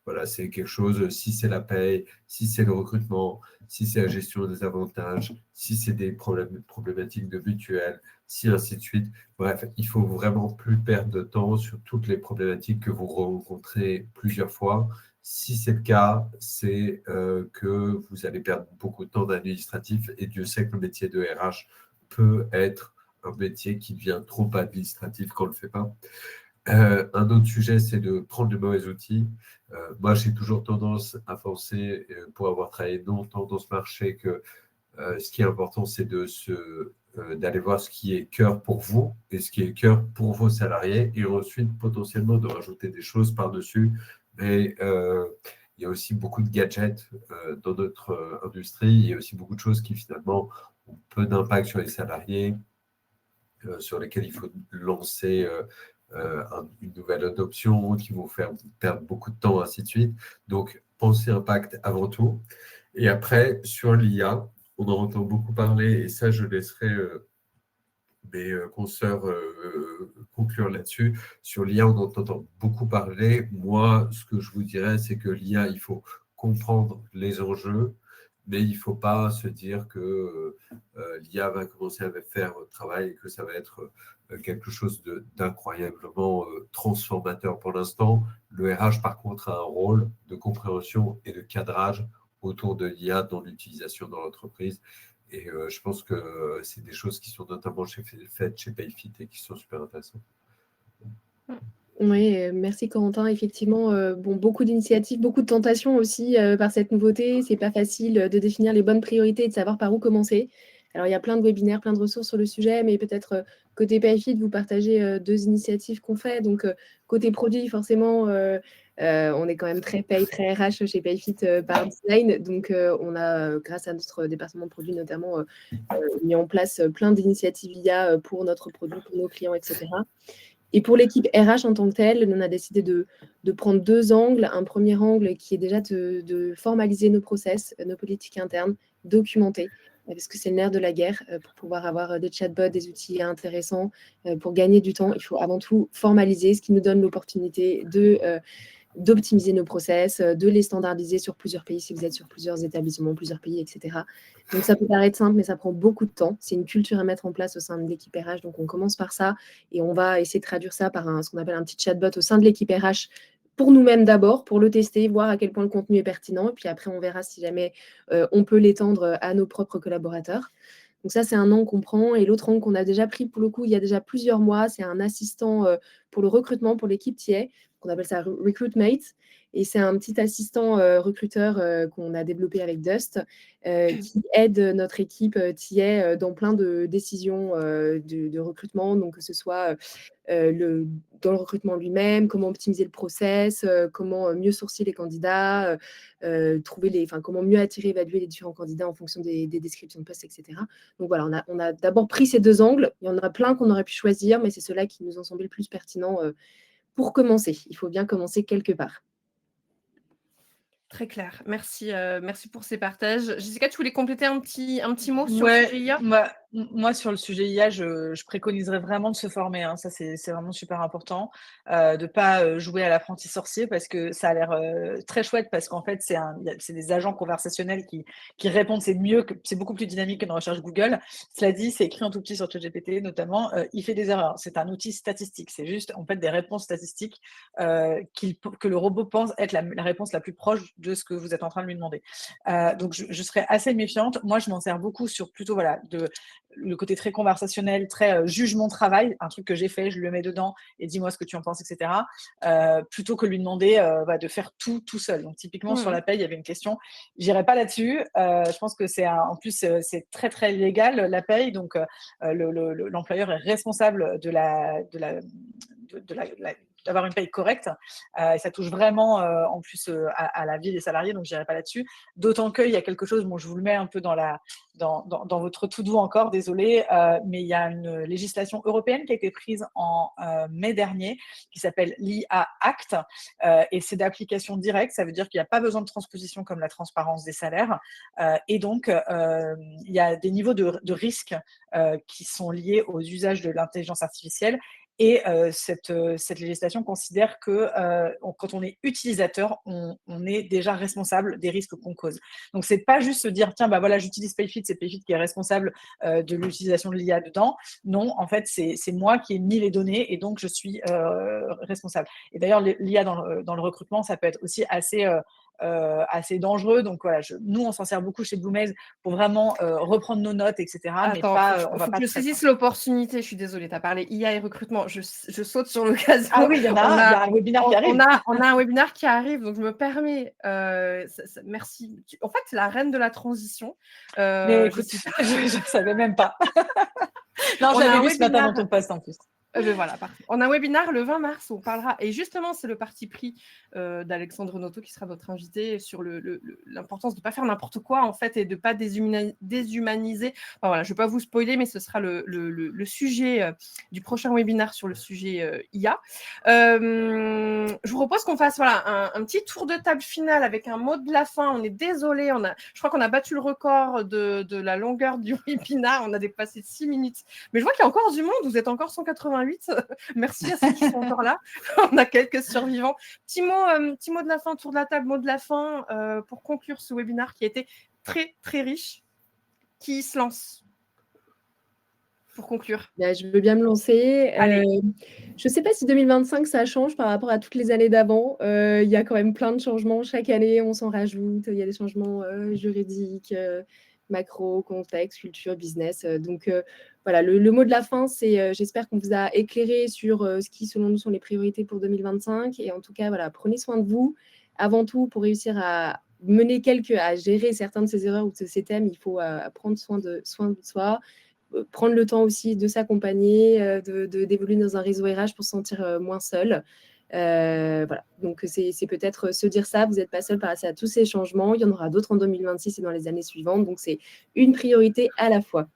Voilà, c'est quelque chose, si c'est la paye, si c'est le recrutement, si c'est la gestion des avantages, si c'est des problématiques de mutuelle, si ainsi de suite. Bref, il faut vraiment plus perdre de temps sur toutes les problématiques que vous rencontrez plusieurs fois. Si c'est le cas, c'est que vous allez perdre beaucoup de temps d'administratif et Dieu sait que le métier de RH peut être un métier qui devient trop administratif quand on ne le fait pas. Un autre sujet, c'est de prendre de mauvais outils. Moi, j'ai toujours tendance à penser, pour avoir travaillé longtemps dans ce marché, que ce qui est important, c'est d'aller voir ce qui est cœur pour vous et ce qui est cœur pour vos salariés et ensuite potentiellement de rajouter des choses par-dessus. Mais il y a aussi beaucoup de gadgets dans notre industrie. Il y a aussi beaucoup de choses qui finalement ont peu d'impact sur les salariés, sur lesquels il faut lancer une nouvelle adoption, qui vont faire perdre beaucoup de temps, ainsi de suite. Donc, pensez impact avant tout. Et après, sur l'IA, on en entend beaucoup parler, et ça, je laisserai mes consoeurs conclure là-dessus. Sur l'IA, on en entend beaucoup parler. Moi, ce que je vous dirais, c'est que l'IA, il faut comprendre les enjeux, mais il ne faut pas se dire que l'IA va commencer à faire votre travail et que ça va être quelque chose d'incroyablement transformateur pour l'instant. Le RH, par contre, a un rôle de compréhension et de cadrage autour de l'IA dans l'utilisation dans l'entreprise. Et je pense que c'est des choses qui sont notamment faites chez Payfit et qui sont super intéressantes. Oui, merci Corentin. Effectivement, beaucoup d'initiatives, beaucoup de tentations aussi par cette nouveauté. C'est pas facile de définir les bonnes priorités et de savoir par où commencer. Alors, il y a plein de webinaires, plein de ressources sur le sujet, mais peut-être côté Payfit, vous partagez 2 initiatives qu'on fait. Donc, côté produit, forcément, on est quand même très paye, très RH chez Payfit par design. Donc, on a, grâce à notre département de produits notamment, mis en place plein d'initiatives IA pour notre produit, pour nos clients, etc. Et pour l'équipe RH en tant que telle, on a décidé de prendre 2 angles. Un premier angle qui est déjà de formaliser nos process, nos politiques internes, documenter, parce que c'est le nerf de la guerre. Pour pouvoir avoir des chatbots, des outils intéressants, pour gagner du temps, il faut avant tout formaliser, ce qui nous donne l'opportunité d'optimiser nos process, de les standardiser sur plusieurs pays, si vous êtes sur plusieurs établissements, plusieurs pays, etc. Donc, ça peut paraître simple, mais ça prend beaucoup de temps. C'est une culture à mettre en place au sein de l'équipe RH. Donc, on commence par ça et on va essayer de traduire ça par ce qu'on appelle un petit chatbot au sein de l'équipe RH pour nous-mêmes d'abord, pour le tester, voir à quel point le contenu est pertinent. Et puis après, on verra si jamais on peut l'étendre à nos propres collaborateurs. Donc ça, c'est un angle qu'on prend. Et l'autre angle qu'on a déjà pris, pour le coup, il y a déjà plusieurs mois, c'est un assistant pour le recrutement, pour l'équipe TA, qu'on appelle ça Recruitmate. Et c'est un petit assistant recruteur qu'on a développé avec Dust, qui aide notre équipe TA dans plein de décisions de recrutement, donc que ce soit dans le recrutement lui-même, comment optimiser le process, comment mieux sourcer les candidats, comment mieux attirer, évaluer les différents candidats en fonction des descriptions de postes, etc. Donc voilà, on a d'abord pris ces 2 angles. Il y en a plein qu'on aurait pu choisir, mais c'est ceux-là qui nous ont semblé le plus pertinent pour commencer. Il faut bien commencer quelque part. Très clair. Merci pour ces partages. Jessica, tu voulais compléter un petit mot sur le sujet IA ? Moi, sur le sujet IA, je préconiserais vraiment de se former, hein. Ça, c'est vraiment super important, de pas jouer à l'apprenti sorcier parce que ça a l'air très chouette parce qu'en fait, c'est des agents conversationnels qui répondent. C'est beaucoup plus dynamique qu'une recherche Google. Cela dit, c'est écrit en tout petit sur ChatGPT notamment. Il fait des erreurs. C'est un outil statistique. C'est juste en fait des réponses statistiques que le robot pense être la réponse la plus proche de ce que vous êtes en train de lui demander. Donc, je serais assez méfiante. Moi, je m'en sers beaucoup sur plutôt le côté très conversationnel, très juge mon travail, un truc que j'ai fait, je le mets dedans et dis-moi ce que tu en penses, etc. Plutôt que lui demander de faire tout seul. Donc typiquement sur la paye, il y avait une question, j'irai pas là-dessus. Je pense que en plus c'est très très légal la paye, donc l'employeur est responsable d'avoir une paye correcte. Et ça touche vraiment en plus à la vie des salariés, donc j'irai pas là-dessus. D'autant qu'il y a quelque chose, bon, je vous le mets un peu dans votre to-do encore, désolé, mais il y a une législation européenne qui a été prise en mai dernier, qui s'appelle l'IA Act, et c'est d'application directe. Ça veut dire qu'il n'y a pas besoin de transposition comme la transparence des salaires, et donc il y a des niveaux de risque qui sont liés aux usages de l'intelligence artificielle. Et cette législation considère que quand on est utilisateur, on est déjà responsable des risques qu'on cause. Donc, c'est pas juste se dire, tiens, bah voilà, j'utilise Payfit, c'est Payfit qui est responsable de l'utilisation de l'IA dedans. Non, en fait, c'est moi qui ai mis les données et donc je suis responsable. Et d'ailleurs, l'IA dans le recrutement, ça peut être aussi assez dangereux. Donc voilà, nous, on s'en sert beaucoup chez BlueMaze pour vraiment reprendre nos notes, etc. Attends, mais pas, faut que je saisisse l'opportunité. Je suis désolée, tu as parlé IA et recrutement. Je saute sur l'occasion. Ah oui, il y a un webinaire qui arrive. On a un webinaire qui arrive, donc je me permets. Merci. En fait, c'est la reine de la transition. Mais écoute, je ne savais même pas. Non, j'avais vu ce matin dans ton post en plus. Voilà, parfait. On a un webinaire le 20 mars où on parlera, et justement, c'est le parti pris d'Alexandre Noto qui sera votre invité sur l'importance de ne pas faire n'importe quoi, en fait, et de ne pas déshumaniser. Enfin, voilà, je ne vais pas vous spoiler, mais ce sera le sujet du prochain webinaire sur le sujet IA. Je vous propose qu'on fasse un petit tour de table final avec un mot de la fin. On est désolé, je crois qu'on a battu le record de la longueur du webinaire. On a dépassé 6 minutes. Mais je vois qu'il y a encore du monde, vous êtes encore 188. Merci à ceux qui sont encore là. On a quelques survivants. Petit mot de la fin, tour de la table, mot de la fin pour conclure ce webinaire qui a été très, très riche. Qui se lance pour conclure? Je veux bien me lancer. Je ne sais pas si 2025, ça change par rapport à toutes les années d'avant. Il y a quand même plein de changements. Chaque année, on s'en rajoute. Il y a des changements juridiques, macro, contexte, culture, business. Donc, voilà, le mot de la fin, c'est j'espère qu'on vous a éclairé sur ce qui, selon nous, sont les priorités pour 2025. Et en tout cas, voilà, prenez soin de vous. Avant tout, pour réussir à gérer certains de ces erreurs ou de ces thèmes, il faut prendre soin de soi, prendre le temps aussi de s'accompagner, d'évoluer dans un réseau RH pour se sentir moins seul. Voilà, donc c'est peut-être se dire ça, vous n'êtes pas seul face à tous ces changements, il y en aura d'autres en 2026 et dans les années suivantes, donc c'est une priorité à la fois.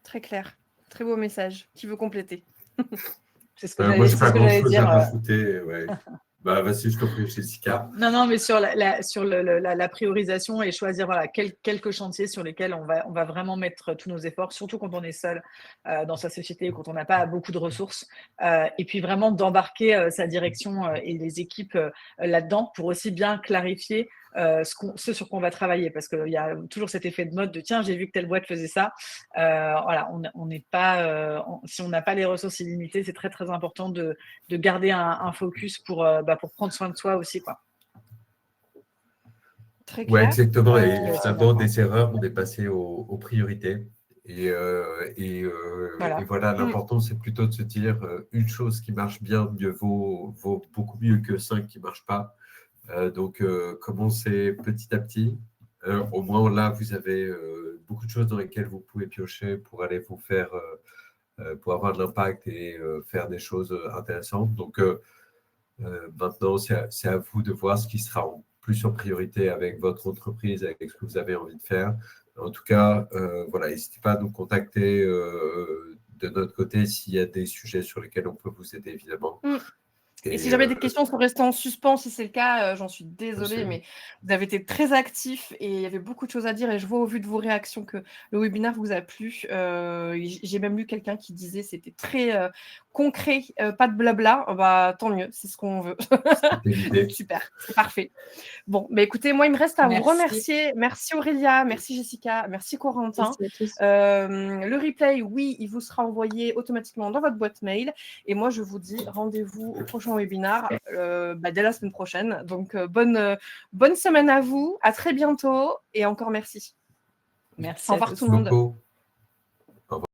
Très clair, très beau message. Qui veut compléter? C'est ce que moi, je n'ai pas j'allais dire. À rajouter, ouais. Bah, vas-y, je t'en prie, Jessica. Non, mais sur la priorisation et choisir quelques chantiers sur lesquels on va vraiment mettre tous nos efforts, surtout quand on est seul dans sa société, quand on n'a pas beaucoup de ressources. Et puis vraiment d'embarquer sa direction et les équipes là-dedans pour aussi bien clarifier ce sur quoi on va travailler. Parce qu'il y a toujours cet effet de mode de tiens, j'ai vu que telle boîte faisait ça. Voilà, on n'est pas, si on n'a pas les ressources illimitées, c'est très très important de garder un focus pour prendre soin de soi aussi, quoi. Très clair. Ouais, exactement. Et finalement, des erreurs, on est passé aux priorités. Et voilà, l'important, c'est plutôt de se dire une chose qui marche bien vaut beaucoup mieux que 5 qui ne marchent pas. Donc, commencez petit à petit. Au moins, là, vous avez beaucoup de choses dans lesquelles vous pouvez piocher pour aller vous faire, pour avoir de l'impact et faire des choses intéressantes. Donc, maintenant, c'est à vous de voir ce qui sera plus en priorité avec votre entreprise, avec ce que vous avez envie de faire. En tout cas, voilà, n'hésitez pas à nous contacter de notre côté s'il y a des sujets sur lesquels on peut vous aider, évidemment. Et si jamais des questions sont restées en suspens, si c'est le cas, j'en suis désolée, mais vous avez été très actifs et il y avait beaucoup de choses à dire. Et je vois au vu de vos réactions que le webinaire vous a plu. J'ai même lu quelqu'un qui disait c'était très concret, pas de blabla. Bah, tant mieux, c'est ce qu'on veut. Donc, super, c'est parfait. Bon, bah, écoutez, moi, il me reste à vous remercier. Merci Aurélia, merci Jessica, merci Corentin. Merci à tous. Le replay, oui, il vous sera envoyé automatiquement dans votre boîte mail. Et moi, je vous dis rendez-vous au prochain webinaire dès la semaine prochaine. Donc, bonne semaine à vous. À très bientôt. Et encore merci. Merci Au revoir à tous. tout le monde. Beaucoup.